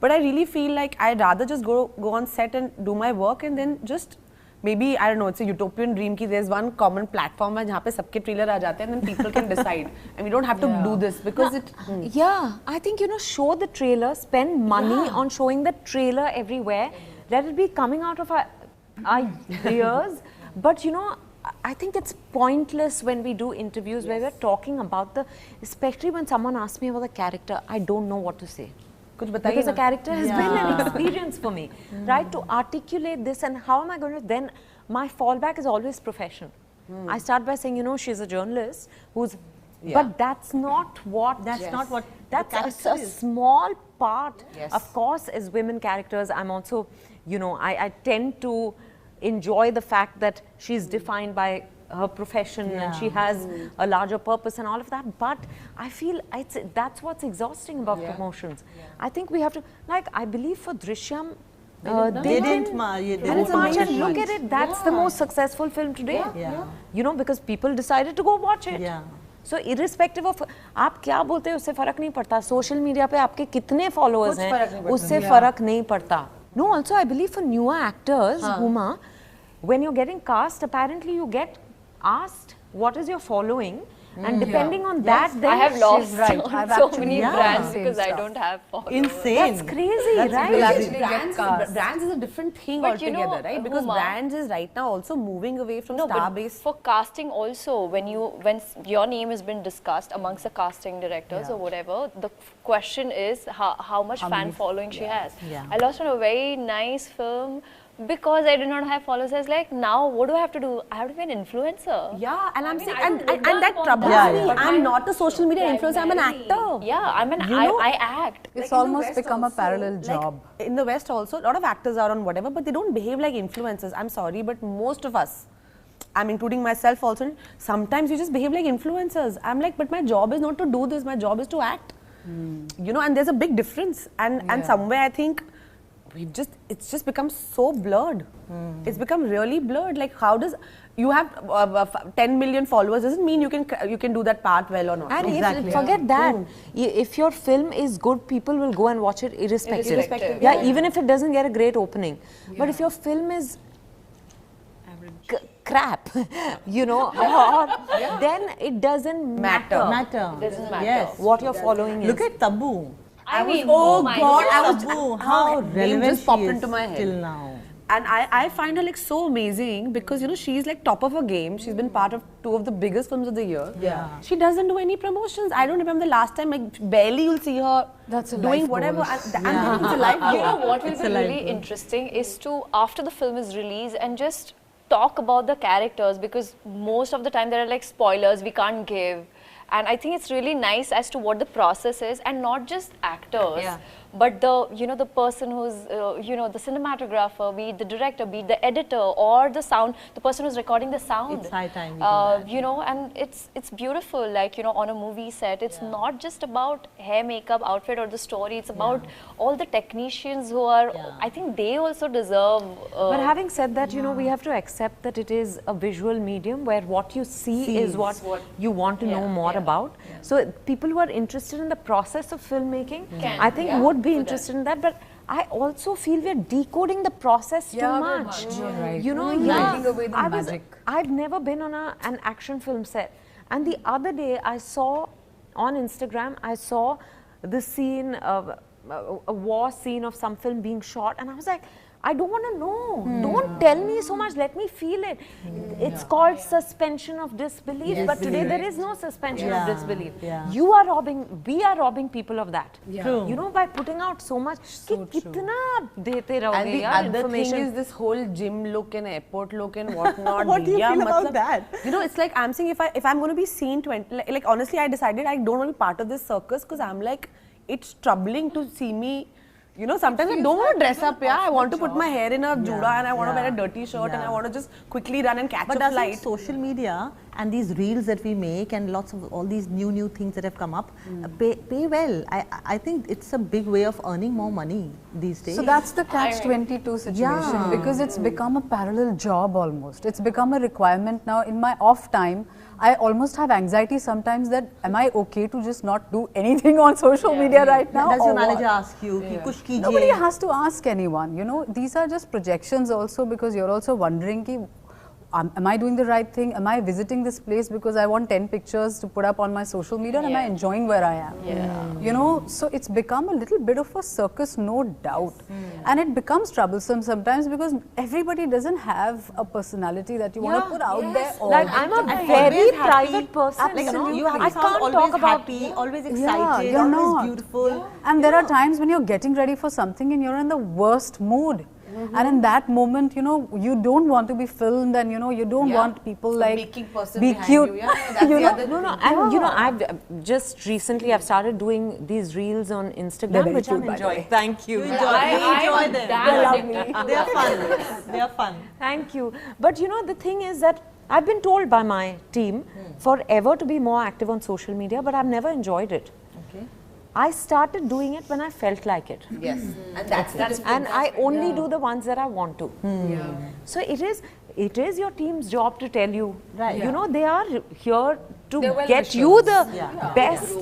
But I really feel like I'd rather just go on set and do my work, and then just maybe, I don't know, it's a utopian dream कि there's one common platform जहाँ पे सबके trailer आ जाते हैं, and then people can decide, and we don't have to do this because I think, you know, show the trailer, spend money on showing the trailer everywhere, let it be coming out of our ears. But you know, I think it's pointless when we do interviews where we're talking about especially when someone asks me about the character, I don't know what to say. Because the character has been an experience for me, right? To articulate this, and how am I going to then, my fallback is always profession. I start by saying, you know, she's a journalist who's But that's not what. That's not what. That's a small part. Of course, as women characters, I'm also, you know, I tend to enjoy the fact that she's defined by her profession and she has a larger purpose and all of that. But I feel that's what's exhausting about promotions. I think we have to, like, I believe for Drishyam, they didn't march, and look at it, that's the most successful film today. You know, because people decided to go watch it. So irrespective of आप क्या बोलते हैं उससे फर्क नहीं पड़ता. Social media पे आपके कितने followers हैं उससे फर्क नहीं पड़ता. No, also I believe for newer actors, Huma, when you're getting cast, apparently you get asked what is your following, and depending on that, then I have lost I've so actually many done brands same because I stuff. don't have followers. Insane. That's crazy, right? Brands is a different thing But you altogether, know, right? Because Huma, brands is right now also moving away from but star-based. for casting also, when your name has been discussed amongst the casting directors or whatever, the question is how much fan following she has. I lost on a very nice film because I did not have followers. I was like, now what do I have to do? I have to be an influencer. Yeah, and I'm saying, I and that troubles me. I'm not a social media influencer. I'm an actor. Yeah, I act. It's almost become a parallel job. In the West also, a lot of actors are on whatever, but they don't behave like influencers. I'm sorry, but most of us, I'm including myself also, sometimes you just behave like influencers. I'm like, but my job is not to do this. My job is to act. You know, and there's a big difference. And somewhere I think it's just become so blurred. It's become really blurred. Like, how does you have 10 million followers doesn't mean you can do that part well or not. And forget that. If your film is good, people will go and watch it irrespective. Yeah, even if it doesn't get a great opening. But if your film is crap, you know, then it doesn't matter. It doesn't matter. Yes. What your following is. Look at Tabu. I mean, oh my God, God. Tabu, how relevant just popped she is into my head. till now. And I find her like so amazing because, you know, she's like top of her game. She's been part of 2 of the biggest films of the year. She doesn't do any promotions. I don't remember the last time, like barely you'll see her doing whatever. And it's a life goal. You know what will be really interesting is to, after the film is released, and just talk about the characters, because most of the time there are like spoilers we can't give. And I think it's really nice as to what the process is, and not just actors, but the person who's the cinematographer, be it the director, be it the editor, or the sound, the person who's recording the sound. It's high time we do that. You know, and it's beautiful. Like, you know, on a movie set, it's not just about hair, makeup, outfit, or the story. It's about all the technicians who are. I think they also deserve. But having said that, you know, we have to accept that it is a visual medium where what you see is what you want to know more about. So people who are interested in the process of filmmaking, I think would be interested in that. But I also feel we're decoding the process too much. You know, Taking away the magic. I've never been on an action film set, and the other day I saw on Instagram, I saw the scene of a war scene of some film being shot, and I was like, I don't want to know. Don't tell me so much. Let me feel it. It's called suspension of disbelief. But today there is no suspension of disbelief. You are robbing. We are robbing people of that. True. You know, by putting out so much. Kitna dete rahoge And the yaar other information. thing is this whole gym look and airport look and whatnot. What do you feel about that? You know, it's like I'm saying if I'm going to be seen 20, like honestly, I decided I don't want to be part of this circus because I'm like, it's troubling to see me. You know, sometimes I don't want to dress up. I want to put my hair in a juda and I want to wear a dirty shirt and I want to just quickly run and catch a flight. But social media and these reels that we make and lots of all these new things that have come up pay well. I think it's a big way of earning more money these days. So that's the catch-22 situation because it's become a parallel job almost. It's become a requirement now. In my off time, I almost have anxiety sometimes that am I okay to just not do anything on social media right now? Does your manager ask you? Ki kuch kijiye? Nobody has to ask anyone. You know, these are just projections also because you're also wondering ki, am I doing the right thing? Am I visiting this place because I want 10 pictures to put up on my social media? Or am I enjoying where I am? You know, so it's become a little bit of a circus, no doubt. And it becomes troublesome sometimes because everybody doesn't have a personality that you want to put out there. Like I'm a very private person. You know, you have I to sound can't always talk about happy, always excited, you're always not. beautiful. And there are times when you're getting ready for something and you're in the worst mood. And in that moment, you know, you don't want to be filmed, and you know, you don't want people like making person be behind cute. you. Yeah, that's You the know? other No, and you know, I've just recently I've started doing these reels on They're Instagram, very which I'm cute, by the enjoying. way. Thank you. You enjoy them. They're lovely. They are fun. They are fun. Thank you. But you know, the thing is that I've been told by my team forever to be more active on social media, but I've never enjoyed it. Okay. I started doing it when I felt like it. Yes, and that's And I only do the ones that I want to. So it is your team's job to tell you, you know, they are here to get you the best,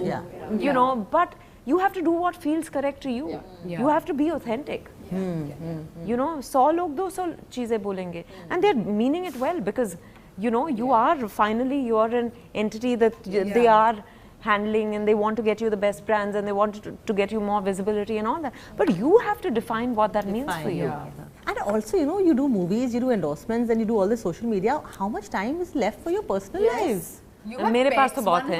you know, but you have to do what feels correct to you. You have to be authentic. You know, 100 log 200 cheeze bolenge, and they're meaning it well, because you know, you are finally, you are an entity that they are handling, and they want to get you the best brands, and they want to get you more visibility and all that. But you have to define what that means for you. And also, you know, you do movies, you do endorsements, and you do all the social media. How much time is left for your personal lives? मेरे पास तो बहुत है.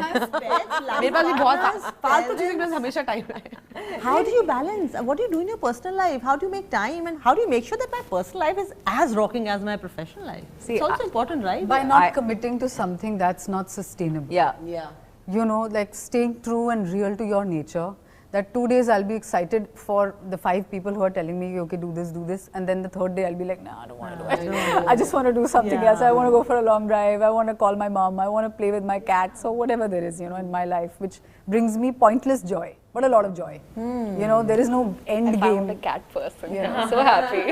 मेरे पास भी बहुत फालतू चीजें के पास हमेशा टाइम है. How do you balance? What do you do in your personal life? How do you make time? And how do you make sure that my personal life is as rocking as my professional life? See, it's also important, right? By not committing to something that's not sustainable. Yeah. You know, like staying true and real to your nature. That 2 days I'll be excited for the 5 people who are telling me, okay, do this, and then the 3rd day I'll be like, nah, I don't want to do it. I just want to do something else. I want to go for a long drive. I want to call my mom. I want to play with my cat. So whatever there is, you know, in my life, which brings me pointless joy, but a lot of joy. You know, there is no end I game. found a cat person. I'm so happy.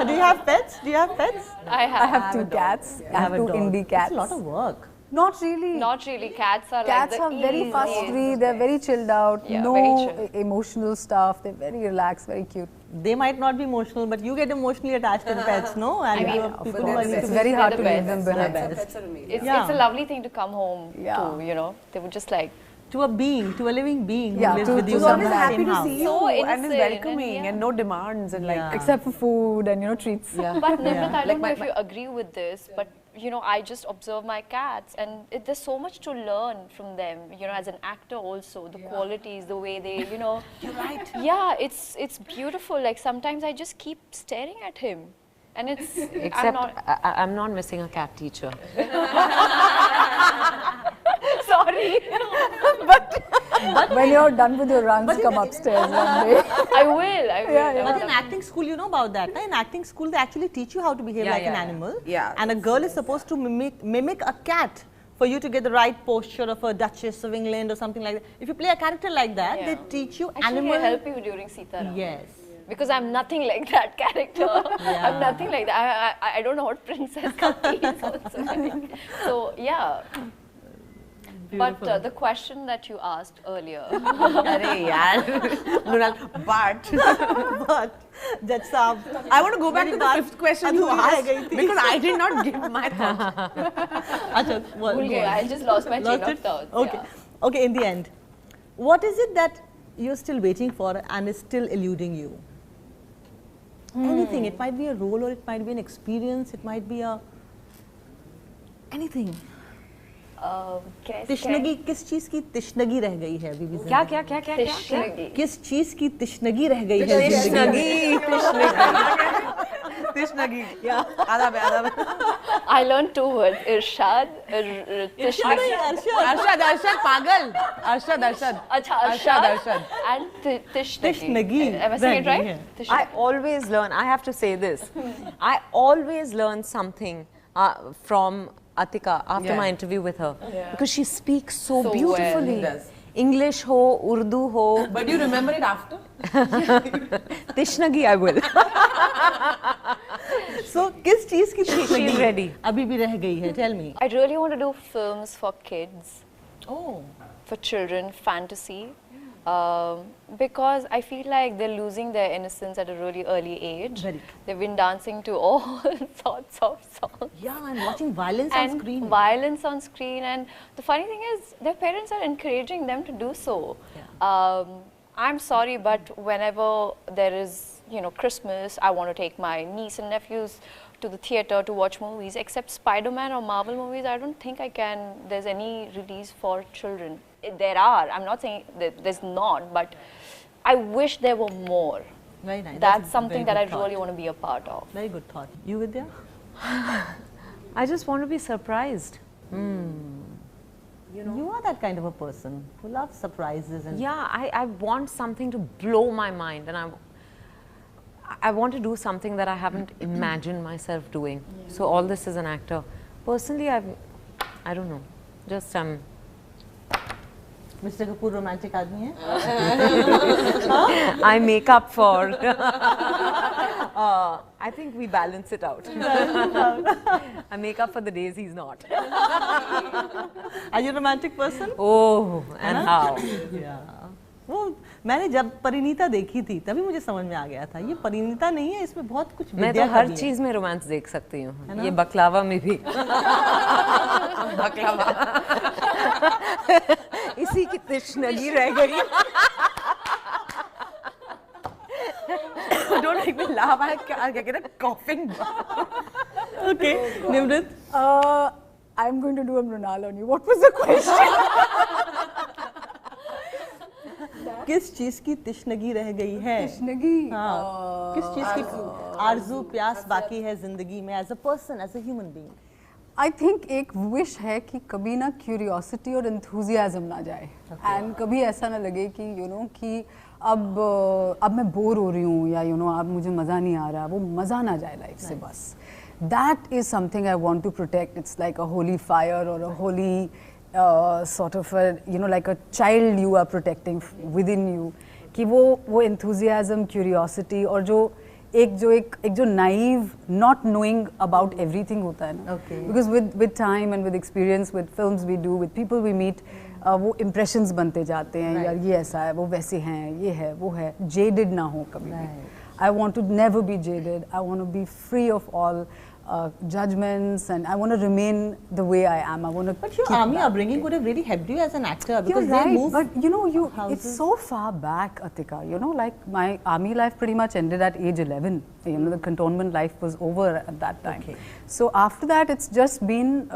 Do you have pets? Do you have pets? I I have 2 cats. I have 2 indie cats. It's a lot of work. Not really. Not really. Cats are Cats like are the very easiest. fuss-free. They're very chilled out. Yeah, no very chill. emotional stuff. They're very relaxed, very cute. They might not be emotional, but you get emotionally attached to pets, no? And people who are It's very hard to leave them behind. Pets are amazing. It's a lovely thing to come home to, you know. They would just like, to a being, to a living being who Yeah, lives to- with to you someone in Always the happy same to house. see you So and is innocent and welcoming and no demands and like. Except for food and, you know, treats. But Nimrat, I don't Like know if you agree with this, but you know, I just observe my cats, and there's so much to learn from them. You know, as an actor also, the qualities, the way they, you know. You're right. Yeah, it's beautiful. Like sometimes I just keep staring at him, and it's. Except I'm not missing a cat teacher. Sorry. When you're done with your runs, come upstairs one day. I will. But in acting school, you know about that. In acting school, they actually teach you how to behave like an animal. Yeah. And a girl is supposed to mimic a cat for you to get the right posture of a Duchess of England or something like that. If you play a character like that, they teach you Actually, animal. I help you during Sita Ramam. Yes. Because I'm nothing like that character. I'm nothing like that. I don't know what Princess Kati is also like. So, yeah. But the question that you asked earlier. Arey yaar. Mrunal, But, Judge Saab, I want to go back to the 5th question you अधूरी रह asked गई थी। because I did not give my thoughts. Acha, what, Okay, I just lost my chain of thoughts. Okay. Yeah. Okay, in the end, what is it that you're still waiting for and is still eluding you? Anything. It might be a role, or it might be an experience, it might be a anything. तिश्नगी, किस चीज की तिश्नगी रह गई है अभी भी जिंदगी? Tishnagi. किस चीज की तिश्नगी रह गई है जिंदगी? Tishnagi. Yeah. Adab. I learned 2 words. Irshad. Tishnagi. Arshad, pagal. Arshad. Acha, Arshad. And Tishnagi. Tishnagi. Am I saying it right? Yeah. Tishnagi. I always learn, I have to say this, I always learn something from Atika after my interview with her. Because she speaks so beautifully. well. She does. English ho, Urdu ho. But you remember it after? Tishnagi I will. So, किस चीज की तिश्नगी She's ready. अभी भी रह गई है? Tell me. I really want to do films for kids, Oh. for children, fantasy. Because I feel like they're losing their innocence at a really early age. Very. They've been dancing to all sorts of songs. Yeah, and watching violence And on screen. violence on screen, and the funny thing is their parents are encouraging them to do so. I'm sorry, but whenever there is, you know, Christmas, I want to take my niece and nephews to the theater to watch movies. Except Spider-Man or Marvel movies, I don't think there's any release for children. There are, I'm not saying that there's not, but I wish there were more. Very nice. That's something that I really want to be a part of. Very good thought. You, Vidya? I just want to be surprised. You are that kind of a person who loves surprises and Yeah, I want something to blow my mind, and I want to do something that I haven't imagined myself doing. So all this as an actor. Personally, I don't know. Just Mr. Kapoor romantic आदमी है? I make up for. I think we balance it out. I make up for the days he's not. Are you a romantic person? Oh, and how? Yeah. वो मैंने जब परिणीता देखी थी तभी मुझे समझ में आ गया था ये परिणीता नहीं है इसमें बहुत कुछ मैं तो हर चीज में रोमांस देख सकती हूँ ये बकलावा में भी बकलावा इसी की तृष्णगी रह गई Don't make me laugh. I'll get a coughing. Okay, Nimrat. I'm going to do a Mrunal on you. What was the question? किस चीज की तृष्णगी रह गई है? तृष्णगी? हाँ. किस चीज की आरज़ू प्यास बाकी है जिंदगी में as a person, as a human being? I think एक wish है कि कभी ना curiosity और enthusiasm ना जाए and कभी ऐसा ना लगे कि कि अब मैं बोर हो रही हूँ या अब मुझे मज़ा नहीं आ रहा वो मज़ा ना जाए लाइफ से बस that is something I want to protect. It's like a holy fire or a holy sort of a like a child you are protecting within you कि वो enthusiasm, curiosity और एक जो naive not knowing about everything होता है ना because with time and with experience with films we do with people we meet वो impressions बनते जाते हैं यार ये ऐसा है वो वैसे हैं ये है वो है jaded ना हो कभी भी I want to never be jaded I want to be free of all judgments and I want to remain the way I am. I want to. But your army upbringing would have really helped you as an actor because You're right, they move. But it's so far back, Atika. Like my army life pretty much ended at age 11. The cantonment life was over at that time. Okay. So after that, it's just been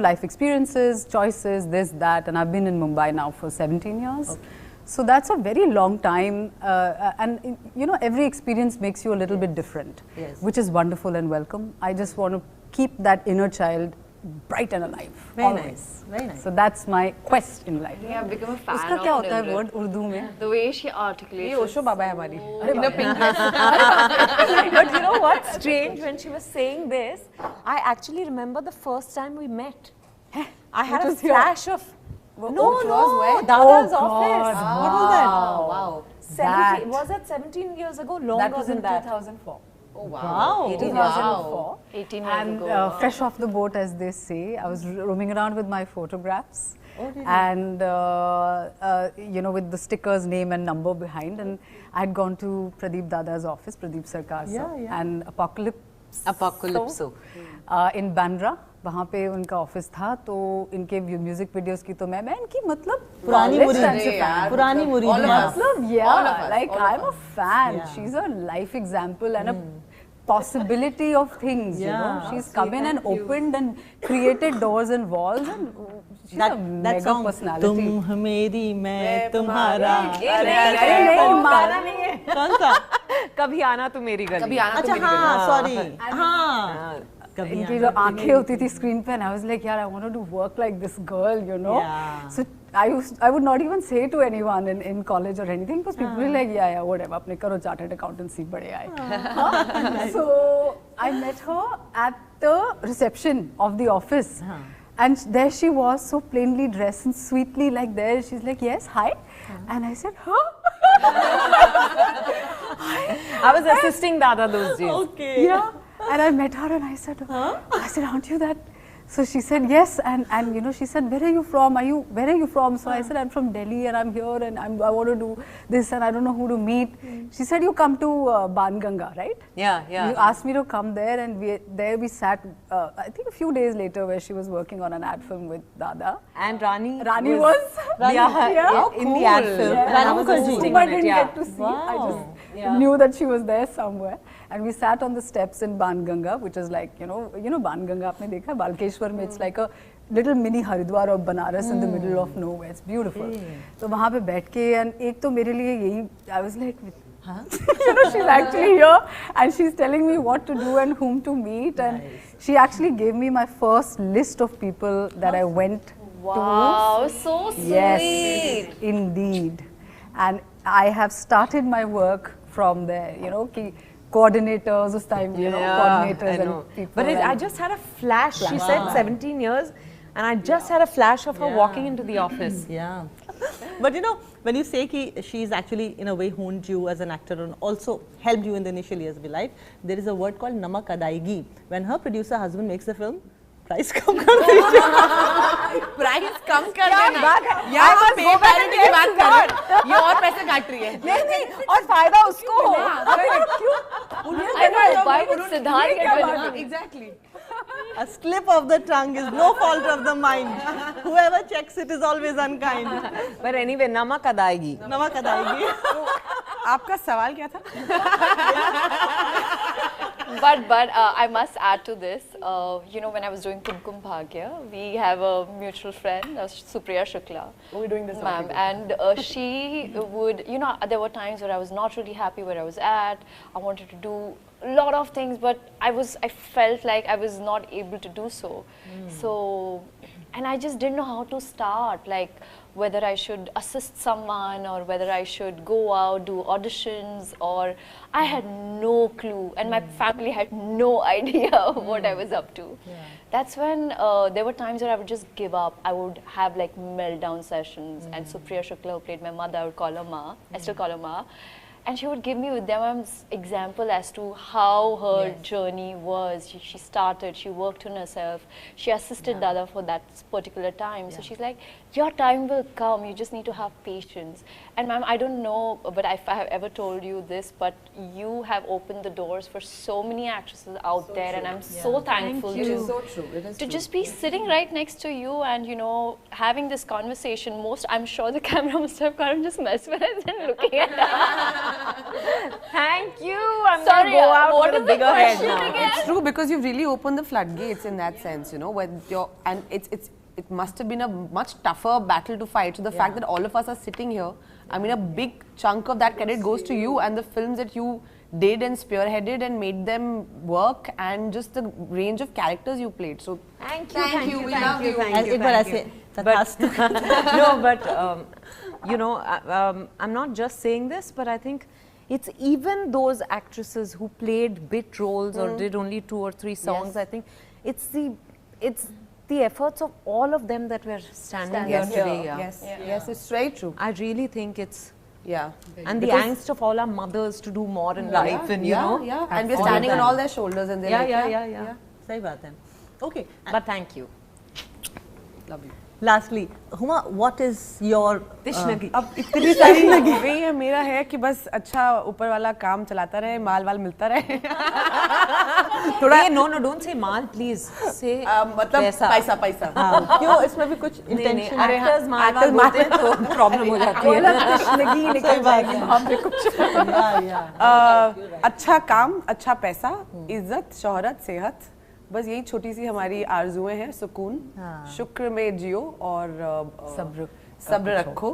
life experiences, choices, this, that, and I've been in Mumbai now for 17 years. Okay. So that's a very long time and every experience makes you a little bit different, which is wonderful and welcome. I just want to keep that inner child bright and alive. Very nice, very nice. So that's my quest in life. Yeah, I've become a fan उसका of क्या होता है Nimrat. word Urdu में? The way she articulates. ये ओशो बाबा है हमारी. In a pink dress. But you know what's strange when she was saying this, I actually remember the first time we met. I had a flash of Dada's office. What was that? Wow. 17, was that 17 years ago? Longer That was than in that. 2004. Oh wow. 2004. 18 years And ago. fresh off the boat, as they say, I was roaming around with my photographs. And with the sticker's name and number behind, and I had gone to Pradeep Dada's office, Pradeep Sarkar's, and Apocalypso in Bandra. वहाँ पे उनका office था तो इनके music videos की तो मैं इनकी मतलब पुरानी मुरीद मतलब like I'm a fan. She's a life example and a possibility of things. She's come in and opened and created doors and walls and she's a mega personality. तुम मेरी मैं तुम्हारा कौन सा कभी आना तू मेरी गली अच्छा हाँ सॉरी हाँ इनकी जो आंखें होती थी स्क्रीन पे I was like यार I want to do work like this girl so I would not even say to anyone in college or anything because people were like yeah whatever अपने करो chartered accountancy बड़े आए so I met her at the reception of the office and there she was so plainly dressed and sweetly like there she's like yes hi and I said I was assisting Dada those days okay and I met her and I said aren't you that so she said yes and she said where are you from so I said I'm from Delhi and I'm here and I want to do this and I don't know who to meet she said you come to Banganga right yeah you asked me to come there and we sat I think a few days later where she was working on an ad film with Dada and Rani was in the ad film Rani was assisting I didn't get to see I just knew that she was there somewhere and we sat on the steps in Banganga which is like Banganga आपने देखा बालकेश्वर में it's like a little mini Haridwar of Banaras in the middle of nowhere it's beautiful तो वहाँ पे बैठ के and एक तो मेरे लिए यही I was like She's actually here and she's telling me what to do and whom to meet. And she actually gave me my first list of people that I went to. Wow, so sweet. Yes, indeed. And I have started my work from there, you know, coordinators this time, you know, coordinators and people. But I just had a flash. She said 17 years and I just had a flash of her walking into the office. Yeah. But you know, when you say ki she's actually in a way honed you as an actor and also helped you in the initial years of your life, there is a word called namak adaigi. When her producer husband makes the film, price कम कर दीजिए. Price कम कर देना. यहाँ पे parity की बात कर रहे हैं. ये और पैसे काट रही है. नहीं और फायदा उसको हो. I know, why would Siddharth get benefit? Exactly. A slip of the tongue is no fault of the mind. Whoever checks it is always unkind. But anyway, namak adaigi. नमक अदायगी. आपका सवाल क्या था? But I must add to this. You know, when I was doing Kumkum Bhagya, we have a mutual friend, Supriya Shukla. We're doing this, ma'am, and she would, you know, there were times where I was not really happy where I was at. I wanted to do a lot of things, but I felt like I was not able to do so. So, and I just didn't know how to start, like whether I should assist someone or whether I should go out, do auditions, or I had no clue, and my family had no idea what I was up to. That's when there were times where I would just give up. I would have like meltdown sessions, and Supriya Shukla, who played my mother, I would call her Ma, I still call her Ma. And she would give me Vidya Balan's example as to how her journey was. She started, she worked on herself, she assisted Dada for that particular time. So she's like, your time will come, you just need to have patience. And ma'am, I don't know, but if I have ever told you this, but you have opened the doors for so many actresses out there, and I'm so thankful to just be sitting right next to you and, you know, having this conversation. I'm sure the camera must have kind of just mesmerized and looking at us. Thank you. I'm going to go out with a bigger head now. It's true, because you've really opened the floodgates in that sense, you know, when it must have been a much tougher battle to fight. So the fact that all of us are sitting here, I mean, a big chunk of that credit goes to you and the films that you did and spearheaded and made them work, and just the range of characters you played. So thank you. We love you. No, but you know, I'm not just saying this, but I think it's even those actresses who played bit roles or did only 2 or 3 songs. I think it's the efforts of all of them that we're standing here today. Yes, it's very true. I really think it's and the Because angst of all our mothers to do more in life, and you know, and we're standing on all their shoulders, and they're like, सही बात है. Okay, but thank you. love you. Lastly, Huma, what is your Tishnagi? अब इतनी सारी वही है, मेरा है कि बस अच्छा ऊपर वाला काम चलाता रहे, माल वाल मिलता रहे. थोड़ा no, don't say mall, please. Say मतलब पैसा. क्यों इसमें भी कुछ intention? Actors माल बोलते हैं तो problem हो जाती है. तिश्नगी निकल जाएगी वहाँ पे कुछ. अच्छा काम, अच्छा पैसा, इज्जत, शोहरत, सेहत, बस यही छोटी सी हमारी आरजुएं हैं. सुकून, शुक्र में जियो और सब्र रखो.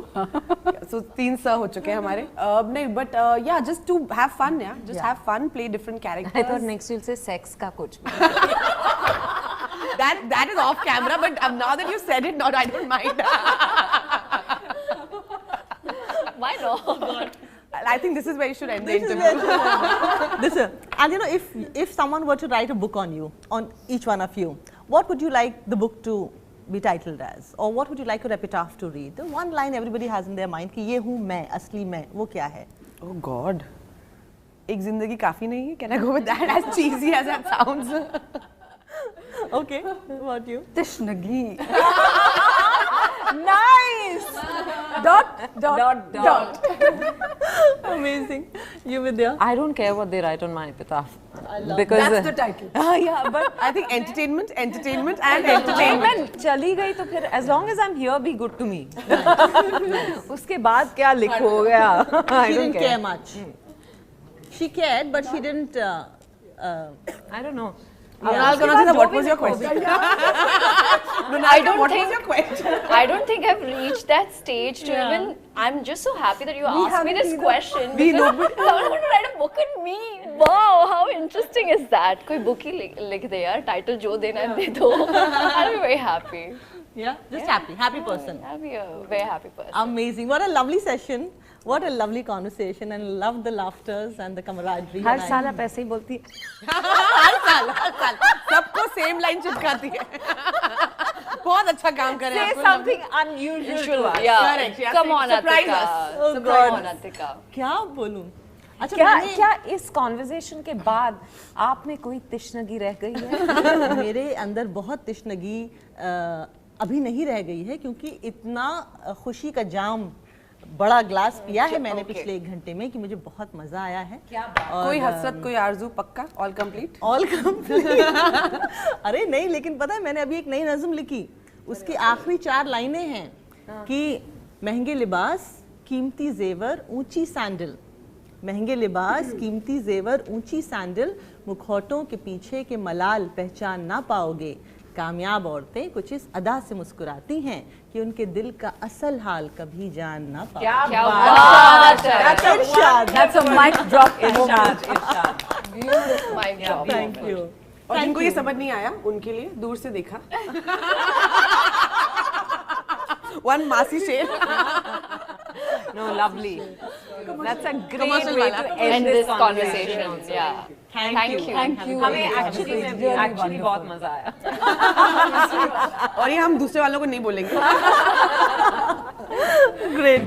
So 3 स हो चुके हैं हमारे. नहीं, but yeah, just to have fun, just have fun, play different characters. I thought next you'll say sex का कुछ. That is off camera, but now that you said it, I don't mind. Why not? I think this is where you should end the interview. And you know, if someone were to write a book on you, on each one of you, what would you like the book to be titled as, or what would you like your epitaph to read? The one line everybody has in their mind कि ये हूँ मैं, असली मैं, वो क्या है? Oh God, एक जिंदगी काफी नहीं है? Can I go with that? As cheesy as that sounds. Okay, what you? Tishnagi. Nice. Dot. Amazing. You Vidya? I don't care what they write on my epitaph. Because That's the title. Yeah, but I think entertainment and entertainment. चली गई तो फिर as long as I'm here, be good to me. उसके बाद क्या लिखोगे? She didn't care much. She cared, but she didn't. I don't know. What was your question? I don't think I've reached that stage to even. I'm just so happy that you asked me this question. Someone would write a book on me. Wow, how interesting is that? कोई book ही लिख दे यार, title जो देना है दे दो. I'll be very happy. Yeah, just happy person. I'll be a very happy person. Amazing. What a lovely session. What a lovely conversation, and love the laughters and the camaraderie. हर साल आप ऐसे ही बोलती है. हर साल सबको सेम लाइन चिपकाती है. बहुत अच्छा काम कर रहे हैं. Say something unusual to us. Yeah. Correct. Yeah. Come on, Surprise Atika. us. Oh, Come God. on, Atika. क्या बोलूं? अच्छा क्या इस कॉन्वर्सेशन के बाद आप में कोई तिश्नगी रह गई है? मेरे अंदर बहुत तिश्नगी अभी नहीं रह गई है, क्योंकि इतना खुशी का जाम बड़ा ग्लास पिया है मैंने पिछले 1 घंटे में कि मुझे बहुत मजा आया है. कोई हसरत कोई आरज़ू पक्का ऑल कंप्लीट. अरे नहीं, लेकिन पता है मैंने अभी एक नई नज़्म लिखी, उसकी आखिरी 4 लाइनें हैं कि महंगे लिबास कीमती जेवर ऊंची सैंडल, महंगे लिबास कीमती जेवर ऊंची सैंडल, मुखौटों के पीछे के मलाल पहचान ना पाओगे. कामयाब औरतें कुछ इस अदा से मुस्कुराती हैं कि उनके दिल का असल हाल कभी जान ना पाओ. क्या बात है. That's a mic drop. Beautiful mic drop. Thank you. और जिनको ये समझ नहीं आया उनके लिए दूर से देखा. One मासी शेर. No, lovely. That's a great way to End this conversation. Yeah. Thank you. हमें actually बहुत मजा आया. और ये हम दूसरे वालों को नहीं बोलेंगे. Great.